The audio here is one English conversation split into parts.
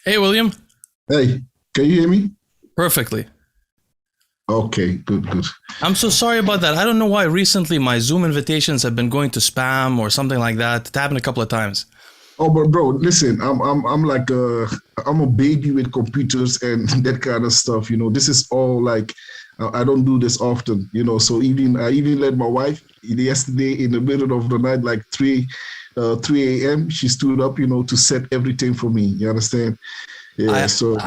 Hey, William. Hey, can you hear me? Perfectly. Okay, good, good. I'm so sorry about that. I don't know why recently my Zoom invitations have been going to spam or something like that. It happened a couple of times. Oh, but bro, listen, I'm like I'm a baby with computers and that kind of stuff. This is all like I don't do this often. So even I even let my wife yesterday in the middle of the night, like 3 a.m. She stood up, to set everything for me. You understand? Yeah. I So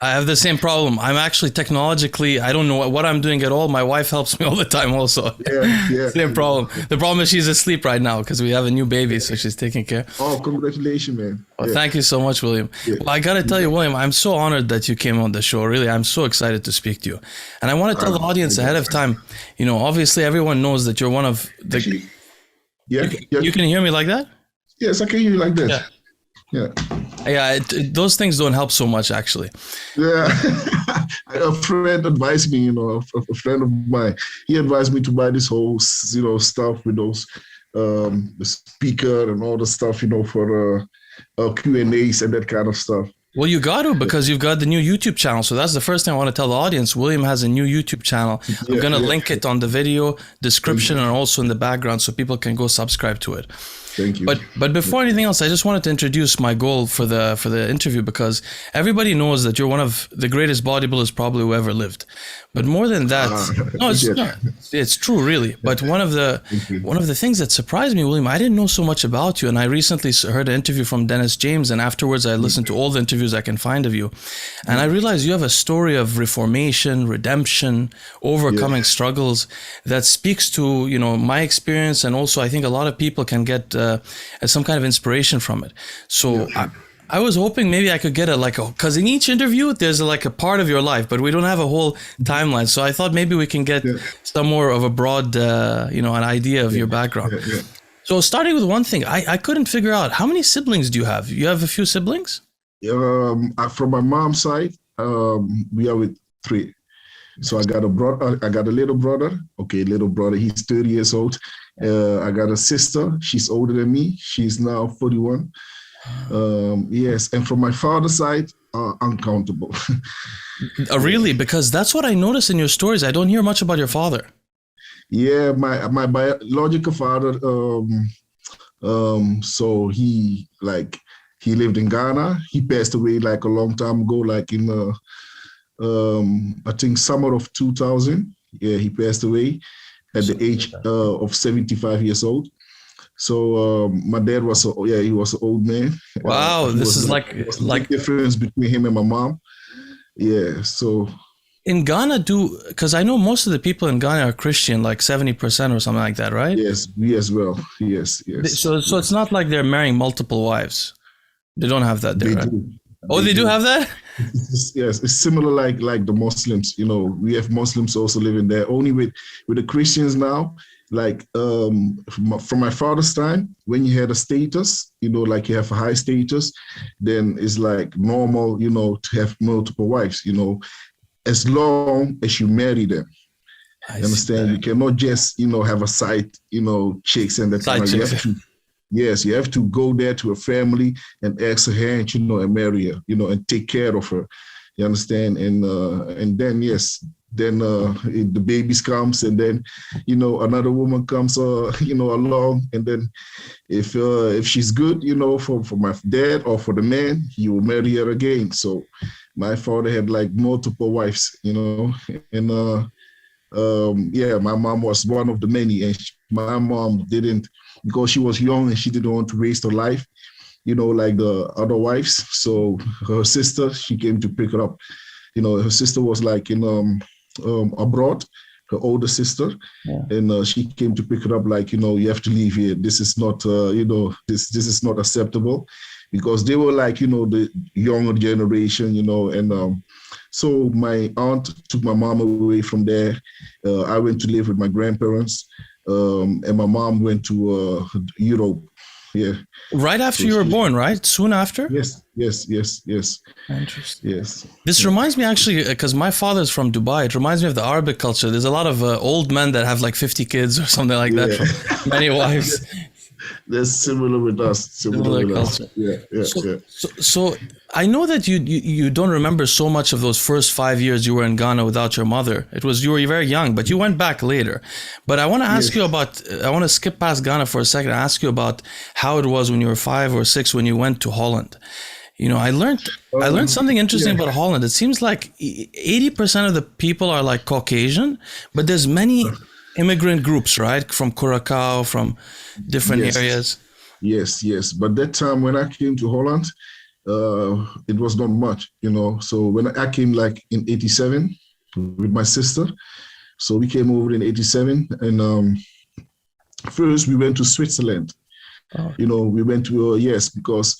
I have the same problem. I'm actually technologically, I don't know what I'm doing at all. My wife helps me all the time also. yeah, yeah. Same problem. The problem is she's asleep right now because we have a new baby, so she's taking care. Oh, congratulations, man. Well, Yeah, thank you so much, William. yeah. Well, I got to tell you, William, I'm so honored that you came on the show. Really, I'm so excited to speak to you. And I want to tell the audience ahead of time, obviously everyone knows that you're one of the... Actually, yeah, yeah. You can hear me like that? Yes, I can hear you like Yeah. that. Yeah. Yeah, those things don't help so much, actually. Yeah, a friend advised me, a friend of mine, he advised me to buy this whole, stuff with those, the speaker and all the stuff, for Q&As and that kind of stuff. Well, you got to because you've got the new YouTube channel. So that's the first thing I want to tell the audience. William has a new YouTube channel. I'm Yeah, going to yeah. link it on the video Thank description you. and also in the background so people can go subscribe to it. Thank you. But before anything else, I just wanted to introduce my goal for the interview because everybody knows that you're one of the greatest bodybuilders probably who ever lived. But more than that, no, it's Yeah, not. It's true, really. But thank you. one of the things that surprised me, William, I didn't know so much about you, and I recently heard an interview from Dennis James, and afterwards I listened to all the interviews I can find of you, and I realized you have a story of reformation, redemption, Yeah, overcoming struggles that speaks to my experience, and also I think a lot of people can get some kind of inspiration from it. So. yeah. I was hoping maybe I could get because in each interview there's a part of your life, but we don't have a whole timeline. So I thought maybe we can get Yeah, some more of a broad, an idea of your background. yeah, yeah. So starting with one thing, I couldn't figure out how many siblings do you have? You have a few siblings? From my mom's side, we are with three. So I got a brother, I got a little brother. Okay, little brother, he's 30 years old. I got a sister, she's older than me. She's now 41. Yes, and from my father's side, uncountable. Really? Because that's what I notice in your stories. I don't hear much about your father. Yeah, my biological father. So he lived in Ghana. He passed away like a long time ago, like in I think summer of 2000. Yeah, he passed away at the age of 75 years old. So my dad was he was an old man. Wow, He this was is like there was a big difference between him and my mom. Yeah, so in Ghana, because I know most of the people in Ghana are Christian, like 70% or something like that, right? yes, we as well. Yes, yes, So it's not like they're marrying multiple wives. They don't have that there, they right? do. Oh, They they do do. have that? Yes, it's similar like the Muslims. We have Muslims also living there. Only with the Christians now. Like from my father's time, when you had a status, like you have a high status, then it's like normal, to have multiple wives. As long as you marry them. I You see understand? You that. cannot just have a side, chicks and that kind Side of. You chicks. have to. Yes, you have to go there to a family and ask her hand, and marry her, and take care of her. You understand? And then yes, then the babies comes, and then another woman comes, along, and then if she's good, for my dad or for the man, he will marry her again. So my father had like multiple wives, and yeah, my mom was one of the many, and my mom didn't because she was young and she didn't want to waste her life, like the other wives. So her sister, she came to pick her up. Her sister was like in abroad, her older sister, Yeah. and she came to pick her up. Like you have to leave here. This is not, this is not acceptable, because they were like the younger generation, and so my aunt took my mom away from there. I went to live with my grandparents, and my mom went to Europe. Yeah. Right after So you were she, born, right? Soon after? yes, yes, yes, yes, Interesting. yes. This Yeah. reminds me actually, because my father's from Dubai. It reminds me of the Arabic culture. There's a lot of old men that have like 50 kids or something like that Yeah. from many wives. That's similar with us. Similar Similar with us. culture. Yeah, yeah, So, yeah. so I know that you don't remember so much of those first 5 years you were in Ghana without your mother. It was, you were very young, but you went back later. But I want to ask Yes. you about. I want to skip past Ghana for a second and ask you about how it was when you were 5 or 6 when you went to Holland. You know, I learned something interesting Yeah. about Holland. It seems like 80% of the people are like Caucasian, but there's many immigrant groups, right? From Curacao, from different Yes. areas. Yes. Yes. But that time when I came to Holland, it was not much, you know. So when I came like in '87 with my sister, so we came over in '87, and first we went to Switzerland. Oh, You know, we went to yes, because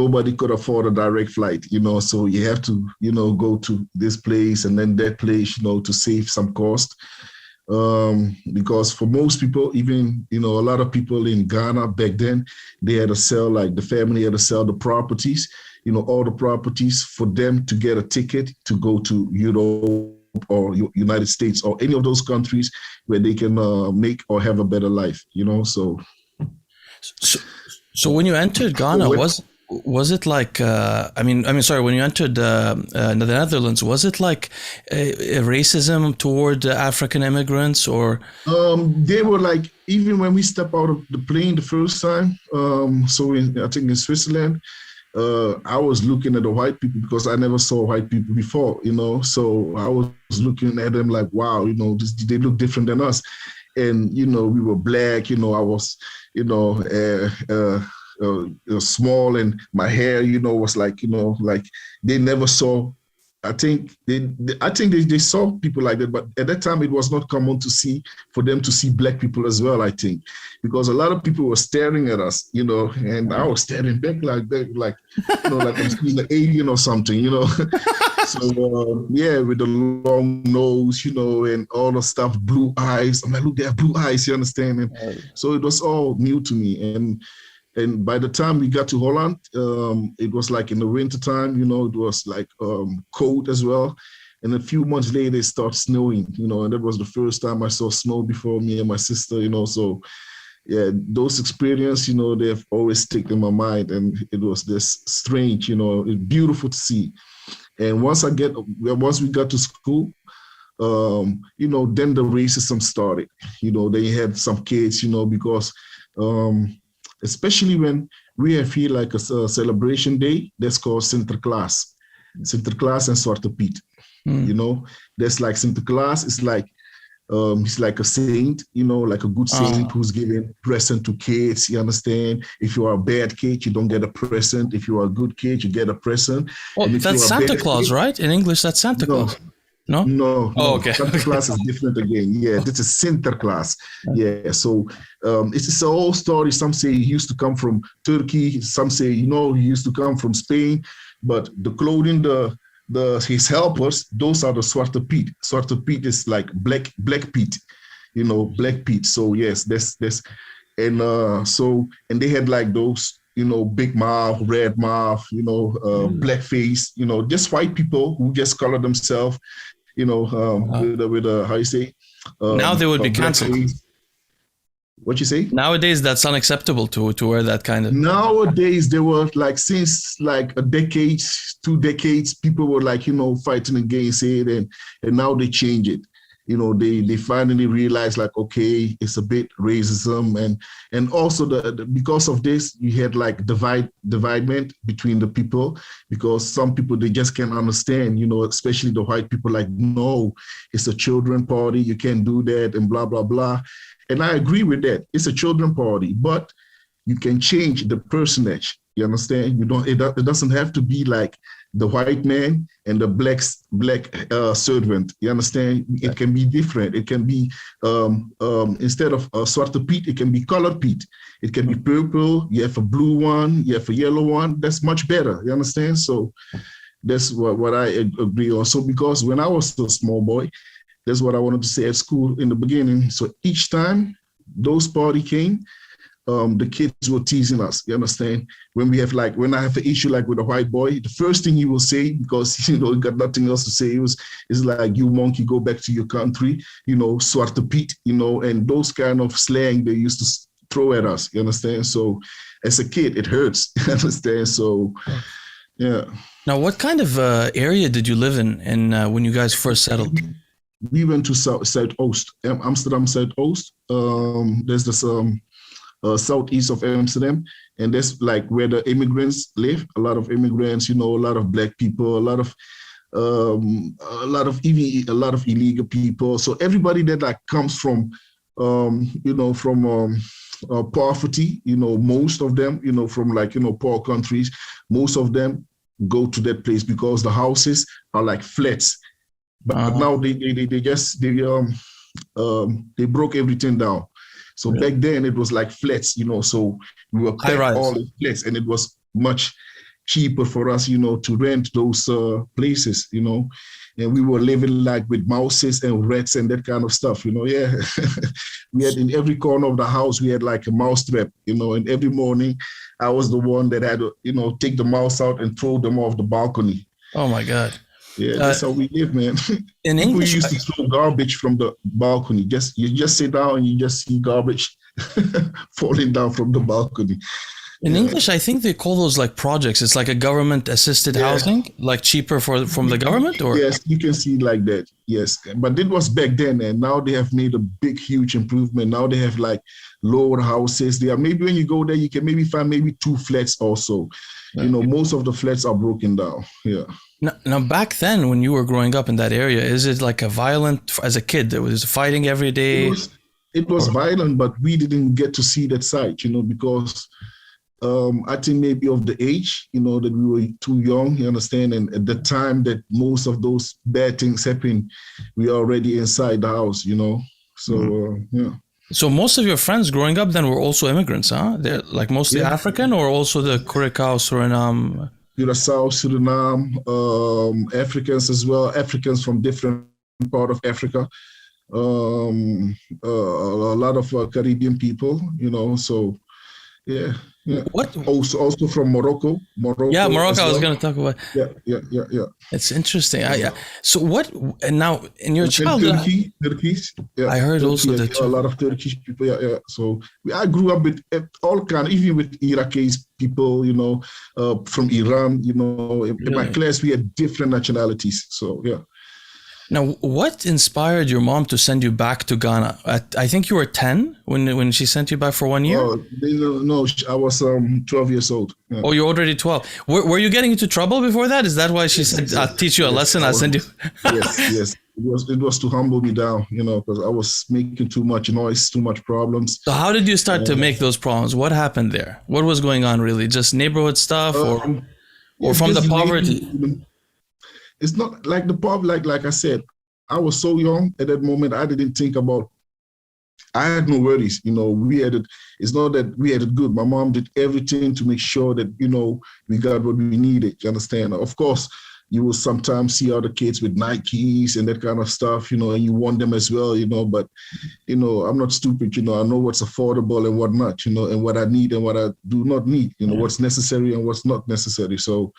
nobody could afford a direct flight, you know, so you have to, you know, go to this place and then that place, you know, to save some cost. Because for most people, even, you know, a lot of people in Ghana back then, they had to sell, like the family had to sell the properties, you know, all the properties for them to get a ticket to go to Europe or United States or any of those countries where they can make or have a better life, you know. So so, so when you entered Ghana, when, was it like? Sorry. When you entered the Netherlands, was it like a racism toward African immigrants, or? they were like, even when we step out of the plane the first time, so I think in Switzerland, I was looking at the white people because I never saw white people before, you know. So I was looking at them like, wow, you know, they look different than us. And, you know, we were black, you know, I was, you know, small, and my hair, you know, was like, you know, like they never saw. I think they saw people like that, but at that time it was not common to see, for them to see black people as well. I think because a lot of people were staring at us, you know, and I was staring back like that, like, you know, like I'm seeing an alien or something, you know. So yeah, with the long nose, you know, and all the stuff, blue eyes. I'm like, look, they have blue eyes. You understand? And so it was all new to me, and by the time we got to Holland, it was like in the winter time, you know, it was like cold as well. And a few months later, it started snowing, you know, and that was the first time I saw snow before, me and my sister, you know. So yeah, those experiences, you know, they've always stick in my mind, and it was this strange, you know, it's beautiful to see. And once we got to school, you know, then the racism started. You know, they had some kids, you know, because especially when we have here like a celebration day that's called Sinterklaas and Zwarte Piet. You know, that's like Sinterklaas is like, he's like a saint, you know, like a good saint who's giving present to kids. You understand? If you are a bad kid, you don't get a present. If you are a good kid, you get a present. Oh, And if that's you are Santa a bad Claus, kid, right? In English, that's Santa no, Claus. No? no, Oh, no. okay. Santa Claus is different again. Yeah, this is Sinterklaas. Yeah, so it's a whole story. Some say he used to come from Turkey. Some say, you know, he used to come from Spain. But the clothing, his helpers, those are the Zwarte Piet. Zwarte Piet is like black Piet, you know, black Piet. So yes, that's and and they had like those, you know, big mouth, red mouth, you know, black face, you know, just white people who just color themselves, you know, with a how you say, Now they would a be black canceled. face. What you say? Nowadays, that's unacceptable to wear that kind of. Nowadays, they were like, since like a decade, 2 decades, people were like, you know, fighting against it, and now they change it. You know, they finally realized like, okay, it's a bit racism, and also because of this, you had like dividement between the people, because some people, they just can't understand, you know, especially the white people, like, no, it's a children party, you can't do that, and blah blah blah. And I agree with that. It's a children party, but you can change the personage. You understand? You don't. It doesn't have to be like the white man and the black servant. You understand? It can be different. It can be instead of Zwarte Piet, it can be colored Piet. It can be purple. You have a blue one. You have a yellow one. That's much better. You understand? So that's what I agree on. So because when I was a small boy, that's what I wanted to say at school in the beginning. So each time those party came, the kids were teasing us. You understand? When I have an issue like with a white boy, the first thing he will say, because you know he got nothing else to say, is like, "You monkey, go back to your country." You know, Zwarte Piet. You know, and those kind of slang they used to throw at us. You understand? So as a kid, it hurts. You understand? So yeah. Now, what kind of area did you live in when you guys first settled? We went to Zuidoost, Amsterdam Zuidoost. There's this southeast of Amsterdam, and that's like where the immigrants live. A lot of immigrants, a lot of black people, a lot of illegal people. So everybody that like comes from poverty, most of them, from like poor countries, most of them go to that place because the houses are like flats. But now they broke everything down. So back then it was like flats, so we were packed all in flats, and it was much cheaper for us, to rent those places, and we were living like with mouses and rats and that kind of stuff, yeah. We had in every corner of the house, we had like a mouse trap, and every morning I was the one that had to, take the mouse out and throw them off the balcony. Oh my God. Yeah, that's how we live, man. In English, we used to throw garbage from the balcony. You just sit down and you just see garbage falling down from the balcony. In English, I think they call those like projects. It's like a government-assisted housing, like cheaper from the government, or yes, you can see it like that. Yes, but it was back then, and now they have made a big, huge improvement. Now they have like lower houses. They are maybe when you go there, you can maybe find maybe 2 flats also. Most of the flats are broken down. Yeah. Now, back then, when you were growing up in that area, is it like a violent, as a kid, there was fighting every day? It was violent, but we didn't get to see that side, because I think maybe of the age, that we were too young, you understand? And at the time that most of those bad things happened, we are already inside the house, So, yeah. So most of your friends growing up then were also immigrants, huh? They're like mostly African, or also the Curaçao, Suriname? Curaçao, Suriname, Africans as well, Africans from different part of Africa, a lot of Caribbean people, so yeah. What? Also from Morocco. Yeah, Morocco. Well. I was going to talk about. Yeah. It's interesting. Yeah. So what? And now in your childhood, Turkish. Yeah, I heard Turkey, also that a lot of Turkish people. Yeah. So I grew up with all kind, even with Iraqis people. From Iran. In my class we had different nationalities. So yeah. Now, what inspired your mom to send you back to Ghana? I think you were 10 when she sent you back for 1 year? No, I was 12 years old. Yeah. Oh, you're already 12. Were you getting into trouble before that? Is that why she said, I'll teach you a lesson, I'll send you? Yes. It was to humble me down, because I was making too much noise, too much problems. So how did you start to make those problems? What happened there? What was going on really? Just neighborhood stuff or from the poverty? It's not like the poverty, like I said, I was so young at that moment, I didn't think about, I had no worries, we had it, it's not that we had it good. My mom did everything to make sure that, we got what we needed, you understand? Of course, you will sometimes see other kids with Nikes and that kind of stuff, and you want them as well, but, I'm not stupid, I know what's affordable and what not, and what I need and what I do not need, what's necessary and what's not necessary. So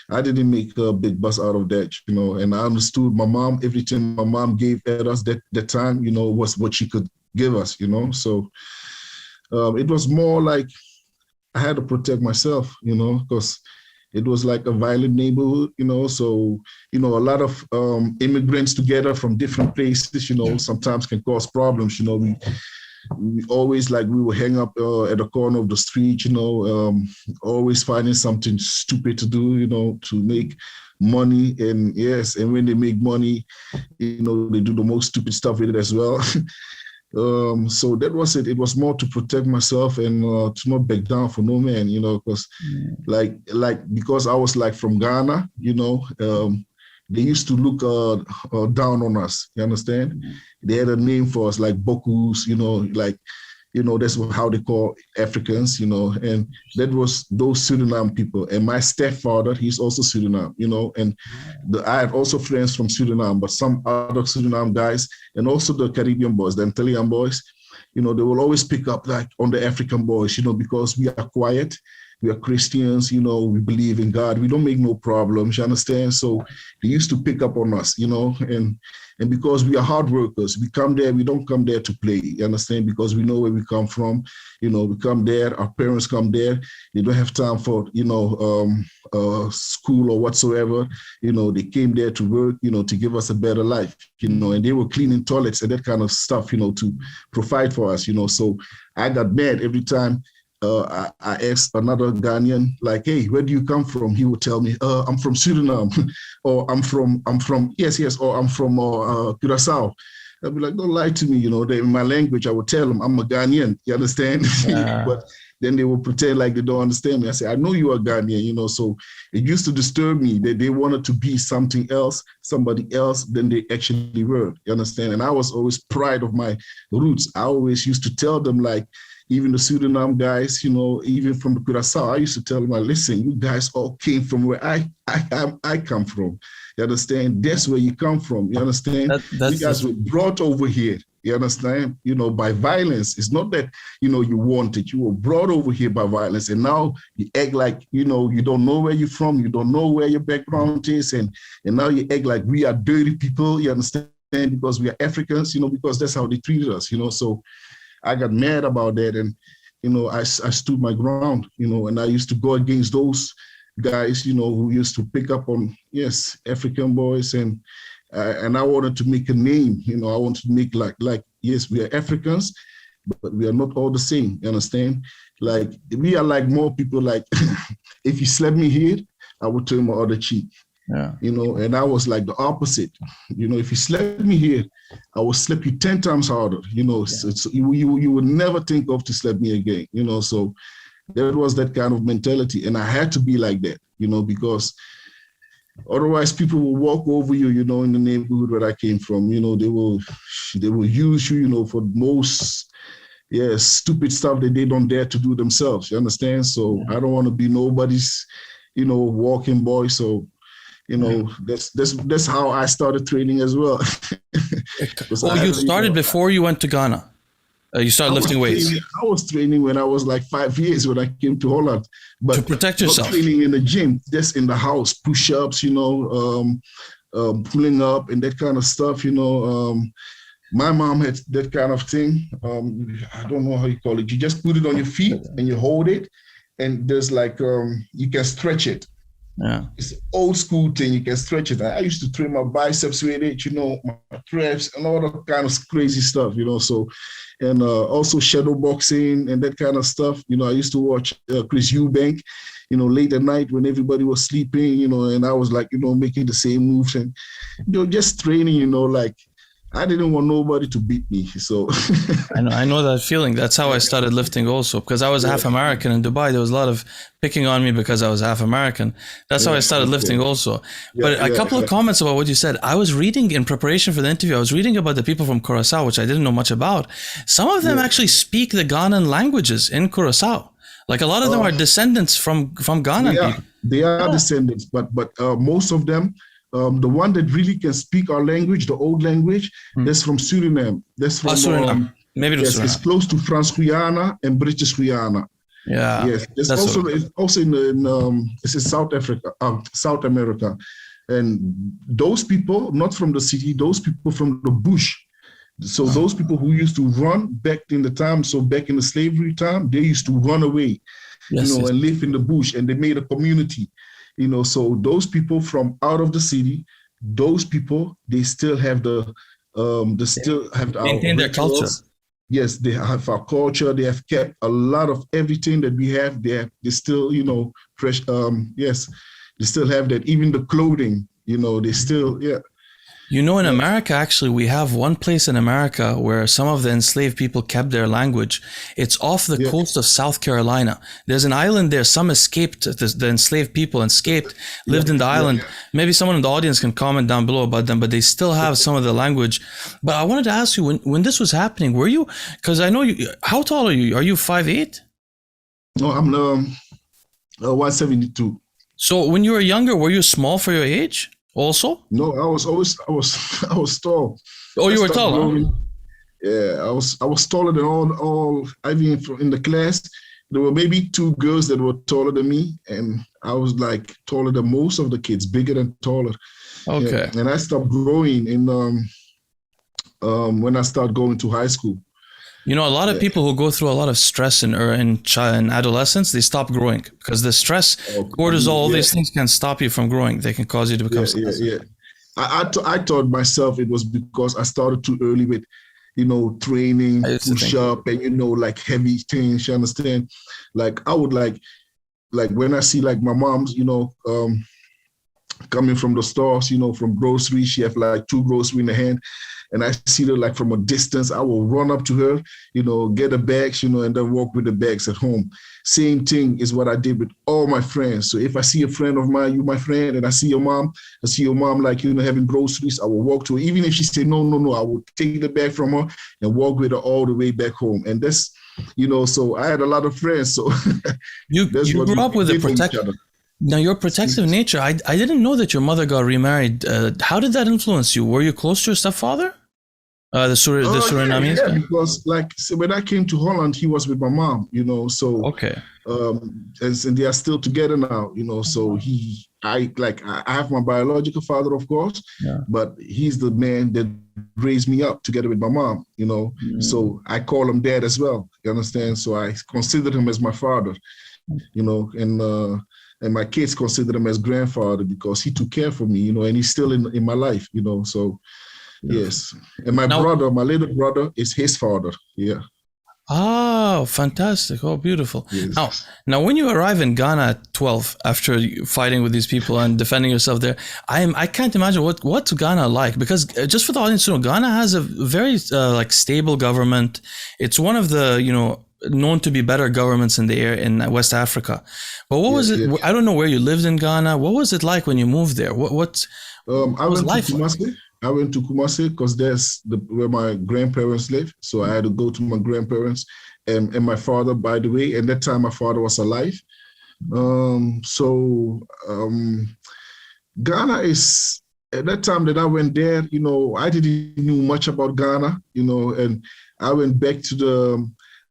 I didn't make a big buzz out of that, and I understood my mom, everything my mom gave at us that time, was what she could give us, So it was more like I had to protect myself, because it was like a violent neighborhood, So, a lot of immigrants together from different places, sometimes can cause problems, we always we would hang up at the corner of the street, always finding something stupid to do, to make money. And yes, and when they make money, they do the most stupid stuff with it as well. So that was it. It was more to protect myself and to not back down for no man, because because I was from Ghana, they used to look down on us. You understand? Mm-hmm. They had a name for us like Bokus, that's how they call Africans, and that was those Suriname people. And my stepfather, he's also Suriname, and I had also friends from Suriname, but some other Suriname guys, and also the Caribbean boys, the Antillean boys, they will always pick up on the African boys, because we are quiet. we are Christians, we believe in God. We don't make no problems, you understand? So they used to pick up on us, and because we are hard workers, we come there, we don't come there to play, you understand? Because we know where we come from, we come there, our parents come there, they don't have time for, school or whatsoever, they came there to work, to give us a better life, and they were cleaning toilets and that kind of stuff, to provide for us, so I got mad every time I asked another Ghanaian, like, hey, where do you come from? He would tell me, I'm from Suriname, or I'm from Curacao. I'd be like, don't lie to me, in my language, I would tell them I'm a Ghanaian, you understand? But then they would pretend like they don't understand me. I say, I know you are Ghanaian, so it used to disturb me that they wanted to be something else, somebody else than they actually were, you understand? And I was always proud of my roots. I always used to tell them, like, even the Suriname guys, even from the Curacao, I used to tell them, listen, you guys all came from where I come from. You understand? That's where you come from. You understand? You guys were brought over here. You understand? By violence. It's not that, you wanted. You were brought over here by violence. And now you act like, you don't know where you're from. You don't know where your background is. And now you act like we are dirty people. You understand? Because we are Africans, because that's how they treated us, So I got mad about that, and I stood my ground, and I used to go against those guys, who used to pick up on African boys, and I wanted to make a name, I wanted to make like yes, we are Africans, but we are not all the same. You understand? Like we are like more people. Like if you slap me here, I would turn my other cheek. Yeah. And I was like the opposite. If you slap me here, I will slap you 10 times harder. So you would never think of to slap me again. So there was that kind of mentality, and I had to be like that. Because otherwise people will walk over you. In the neighborhood where I came from. They will use you. For most stupid stuff that they don't dare to do themselves. You understand? So I don't want to be nobody's walking boy. So. That's how I started training as well. You started before you went to Ghana. You started lifting weights. I was training when I was like 5 years when I came to Holland. But to protect yourself. Not training in the gym, just in the house, push-ups, pulling up and that kind of stuff. My mom had that kind of thing. I don't know how you call it. You just put it on your feet and you hold it, and there's like you can stretch it. Yeah, it's an old school thing. You can stretch it. I used to train my biceps with it, my traps and all that kind of crazy stuff, So, and also shadow boxing and that kind of stuff. I used to watch Chris Eubank, late at night when everybody was sleeping, and I was like, making the same moves and, just training, like. I didn't want nobody to beat me, so. I know that feeling. That's how I started lifting also, because I was half American in Dubai. There was a lot of picking on me because I was half American. That's how I started lifting also. But a couple of comments about what you said. I was reading in preparation for the interview, I was reading about the people from Curacao, which I didn't know much about. Some of them actually speak the Ghanaian languages in Curacao. Like a lot of them are descendants from Ghana. Yeah, they are descendants, but most of them, the one that really can speak our language, the old language, that's from Suriname. That's from Suriname. Maybe it was Suriname. It's close to French Guyana and British Guyana. Yeah. Yes. It's also in South Africa, South America, and those people not from the city, those people from the bush. So those people who used to run back in the time, so back in the slavery time, they used to run away, and live in the bush, and they made a community. So those people from out of the city, those people, they still have maintain their culture. Yes, they have our culture. They have kept a lot of everything that we have. They still, fresh. Yes, they still have that. Even the clothing, they still, In America, actually, we have one place in America where some of the enslaved people kept their language. It's off the coast of South Carolina. There's an island there. Some escaped, the enslaved people escaped, lived in the island. Maybe someone in the audience can comment down below about them, but they still have some of the language. But I wanted to ask you, when this was happening, were you, because I know you, how tall are you? Are you 5'8"? No, I'm 172. So when you were younger, were you small for your age? Also? No, I was tall. Oh, you were tall, huh? Yeah, I was taller than all I mean in the class. there were maybe two girls that were taller than me, and I was like taller than most of the kids, bigger than taller. Okay. Yeah. And I stopped growing when I started going to high school. You know, a lot of people who go through a lot of stress in adolescence, they stop growing because the stress, cortisol, all these things can stop you from growing. They can cause you to become sensitive. I thought myself it was because I started too early with, training, push up, and like heavy things. You understand? Like I would like when I see like my mom's, coming from the stores, from groceries, she have like 2 groceries in the hand. And I see her like from a distance, I will run up to her, get the bags, and then walk with the bags at home. Same thing is what I did with all my friends. So if I see a friend of mine, you my friend, and I see your mom like, having groceries, I will walk to her. Even if she said, no, I will take the bag from her and walk with her all the way back home. And that's, so I had a lot of friends. So you grew up with a protective. Now, your protective nature, I didn't know that your mother got remarried. How did that influence you? Were you close to your stepfather? The Surinamese? Yeah, because when I came to Holland, he was with my mom, so okay. And they are still together now, so I have my biological father, of course, but he's the man that raised me up together with my mom, so I call him dad as well, you understand? So I consider him as my father, and my kids consider him as grandfather because he took care of me, and he's still in my life, so. Yes. And my little brother is his father. Yeah. Oh, fantastic. Oh, beautiful. Yes. Now, when you arrive in Ghana at 12, after fighting with these people and defending yourself there, I can't imagine what's Ghana like, because just for the audience to know, Ghana has a very stable government. It's one of the, known to be better governments in West Africa. But what was it? I don't know where you lived in Ghana. What was it like when you moved there? What was life like? I went to Kumasi because that's where my grandparents live. So I had to go to my grandparents and my father, by the way. At that time, my father was alive. Ghana is, at that time that I went there, I didn't know much about Ghana, and I went back to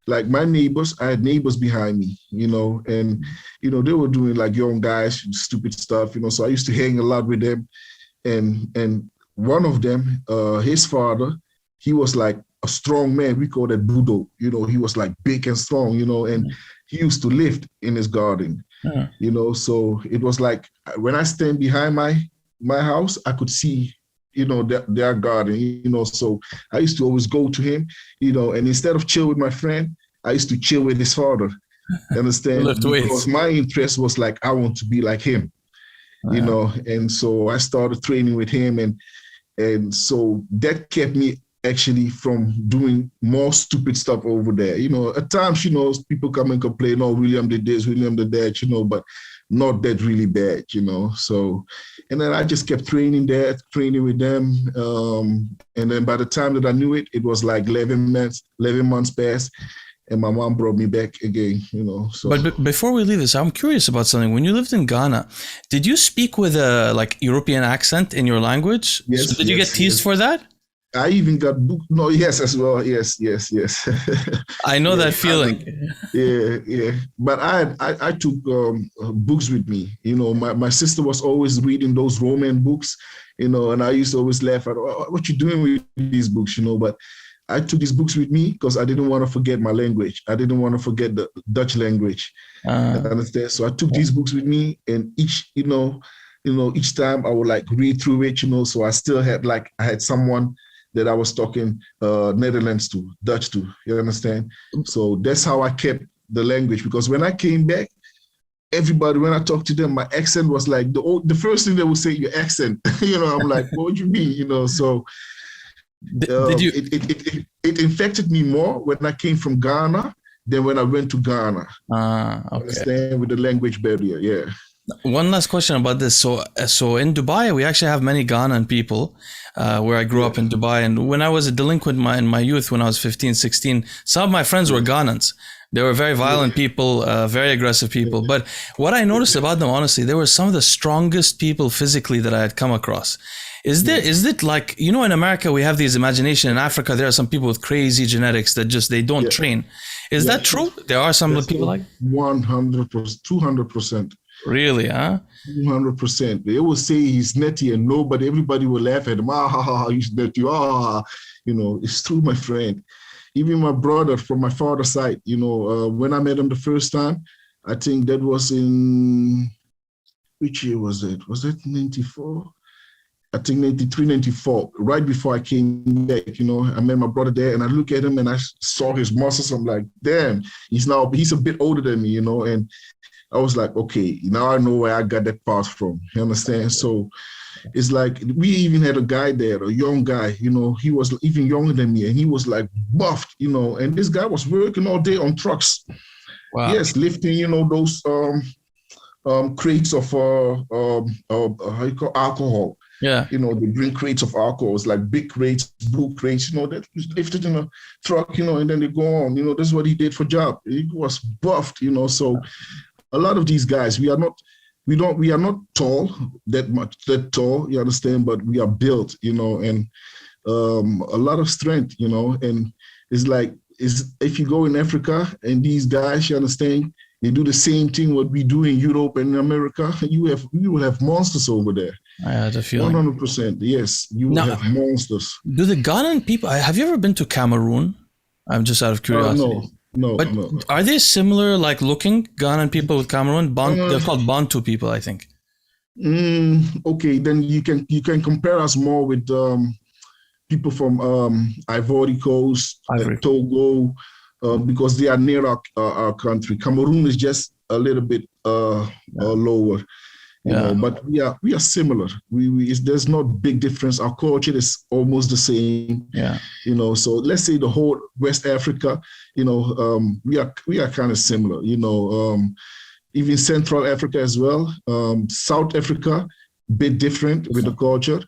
my neighbors. I had neighbors behind me, and, they were doing like young guys, stupid stuff, so I used to hang a lot with them. And one of them, his father, he was like a strong man. We call that Budo. He was like big and strong, and he used to lift in his garden, so it was like when I stand behind my house, I could see, their garden, so I used to always go to him, and instead of chill with my friend, I used to chill with his father. Understand? Because my interest was like, I want to be like him, and so I started training with him, and so that kept me actually from doing more stupid stuff over there. At times, people come and complain, oh, Wiliam did this, Wiliam did that, but not that really bad, So, and then I just kept training with them. And then by the time that I knew it, it was like 11 months passed. And my mom brought me back again, So. But before we leave this, I'm curious about something. When you lived in Ghana, did you speak with a European accent in your language? Yes. So did you get teased for that? I even got yes as well. Yes. I know that feeling. Yeah. But I took books with me. My sister was always reading those Roman books, and I used to always laugh at, oh, what you doing with these books, But I took these books with me because I didn't want to forget my language. I didn't want to forget the Dutch language. Understand? So I took these books with me, and each time I would read through it, So I still had I had someone that I was talking Netherlands to, Dutch to. You understand? So that's how I kept the language, because when I came back, everybody, when I talked to them, my accent was like the first thing they would say, your accent. I'm like, what do you mean? So. It infected me more when I came from Ghana than when I went to Ghana. Okay. Understand, with the language barrier, yeah. One last question about this. So in Dubai, we actually have many Ghanaian people where I grew up in Dubai. And when I was a delinquent in my youth, when I was 15, 16, some of my friends were Ghanaians. They were very violent people, very aggressive people. But what I noticed about them, honestly, they were some of the strongest people physically that I had come across. Is it like, you know, in America we have these imagination, in Africa there are some people with crazy genetics that just they don't train. Is that true? There are some people like 100%, 200%. Really, huh? 200%. They will say he's netty and everybody will laugh at him. He's netty. You know, it's true, my friend. Even my brother from my father's side, you know, when I met him the first time, I think that was in, which year was it? Was it 94? I think 93, 94, right before I came back, you know, I met my brother there and I look at him and I saw his muscles. I'm like, damn, he's a bit older than me, you know, and I was like, okay, now I know where I got that part from. You understand? So it's like, we even had a guy there, a young guy, you know, he was even younger than me and he was like buffed, you know, and this guy was working all day on trucks. Wow. Yes, lifting, you know, those crates of how you call alcohol. Yeah. You know, they bring crates of alcohol. It's like big crates, blue crates, you know, that was lifted in a truck, you know, and then they go on. You know, that's what he did for job. He was buffed, you know. So a lot of these guys, we are not tall, that tall, you understand, but we are built, you know, and a lot of strength, you know, and it's like, if you go in Africa and these guys, you understand, they do the same thing what we do in Europe and America, you will have monsters over there. I had a feeling. 100%, yes, you will have monsters. Do the Ghanaian people, have you ever been to Cameroon? I'm just out of curiosity. No. Are they similar, like looking, Ghanaian people with Cameroon? They're called Bantu people, I think. Okay, then you can compare us more with people from Ivory Coast, Togo, because they are near our country. Cameroon is just a little bit lower. You know, but we are similar. There's no big difference. Our culture is almost the same. Yeah. You know, so let's say the whole West Africa, you know, we are kind of similar. You know, even Central Africa as well. South Africa, bit different with the culture.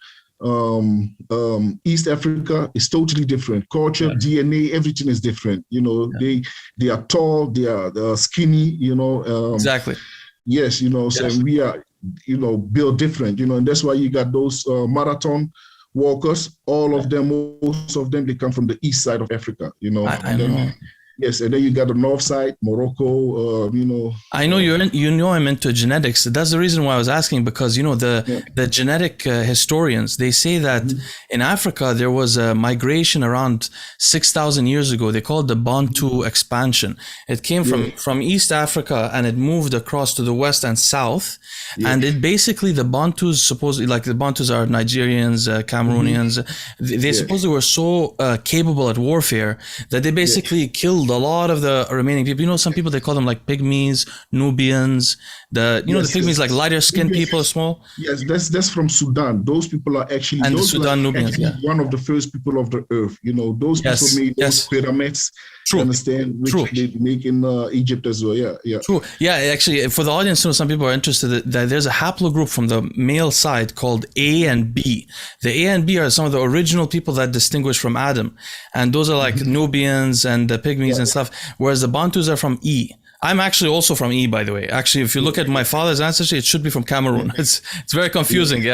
East Africa is totally different. Culture, DNA, everything is different. You know, they are tall, they are skinny. You know, exactly. Yes, you know, so we are, you know, built different, you know, and that's why you got those marathon walkers. All of them, most of them, they come from the east side of Africa, you know. I know. Yes, and then you got the north side, Morocco, you know. I know I'm into genetics. That's the reason why I was asking, because, you know, the genetic historians, they say that in Africa, there was a migration around 6,000 years ago. They call it the Bantu expansion. It came from East Africa and it moved across to the west and south. And it basically, the Bantus, supposedly, like the Bantus are Nigerians, Cameroonians, they supposedly were so capable at warfare that they basically killed a lot of the remaining people. You know, some people, they call them like pygmies, Nubians, the pygmies, like lighter skinned people, small. Yes, that's from Sudan. Those people are actually, and the Sudan Nubians, one of the first people of the earth. You know, those people made those pyramids. True. Understand, which they make in Egypt as well. Yeah. True. Yeah, actually, for the audience, you know, some people are interested that there's a haplogroup from the male side called A and B. The A and B are some of the original people that distinguish from Adam, and those are like Nubians and the pygmies and stuff. Whereas the Bantus are from E. I'm actually also from E, by the way. Actually, if you look at my father's ancestry, it should be from Cameroon. It's very confusing,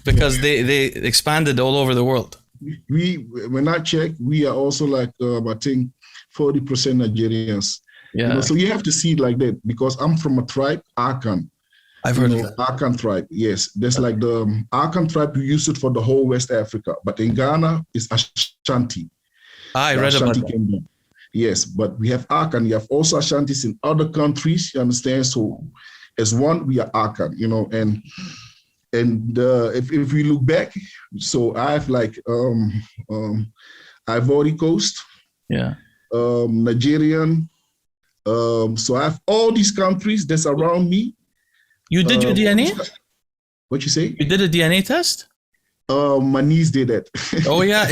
because they expanded all over the world. When I check, we are also like I think 40% Nigerians. Yeah. You know, so you have to see it like that, because I'm from a tribe, Akan. I've heard of that. Akan tribe, yes. There's like the Akan tribe, we use it for the whole West Africa. But in Ghana, it's Ashanti. I read about that. Kingdom. Yes, but we have Akan. You have also Ashantis in other countries, you understand? So as one, we are Akan, you know, and if we look back, so I have like Ivory Coast. Yeah. Nigerian. So I have all these countries that's around me. You did your DNA? What you say? You did a DNA test? My niece did it. Oh yeah,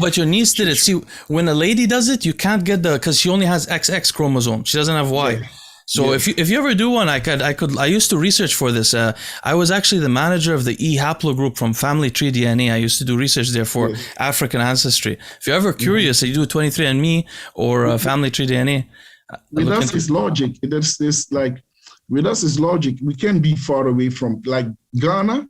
but your niece did it. See, when a lady does it, you can't get because she only has XX chromosome. She doesn't have Y. Yeah. So if you ever do one, I used to research for this. I was actually the manager of the E haplogroup from Family Tree DNA. I used to do research there for African ancestry. If you're ever curious, you do 23andMe or Family Tree DNA. With us, it's logic. With us, it's logic. We can't be far away from, like Ghana.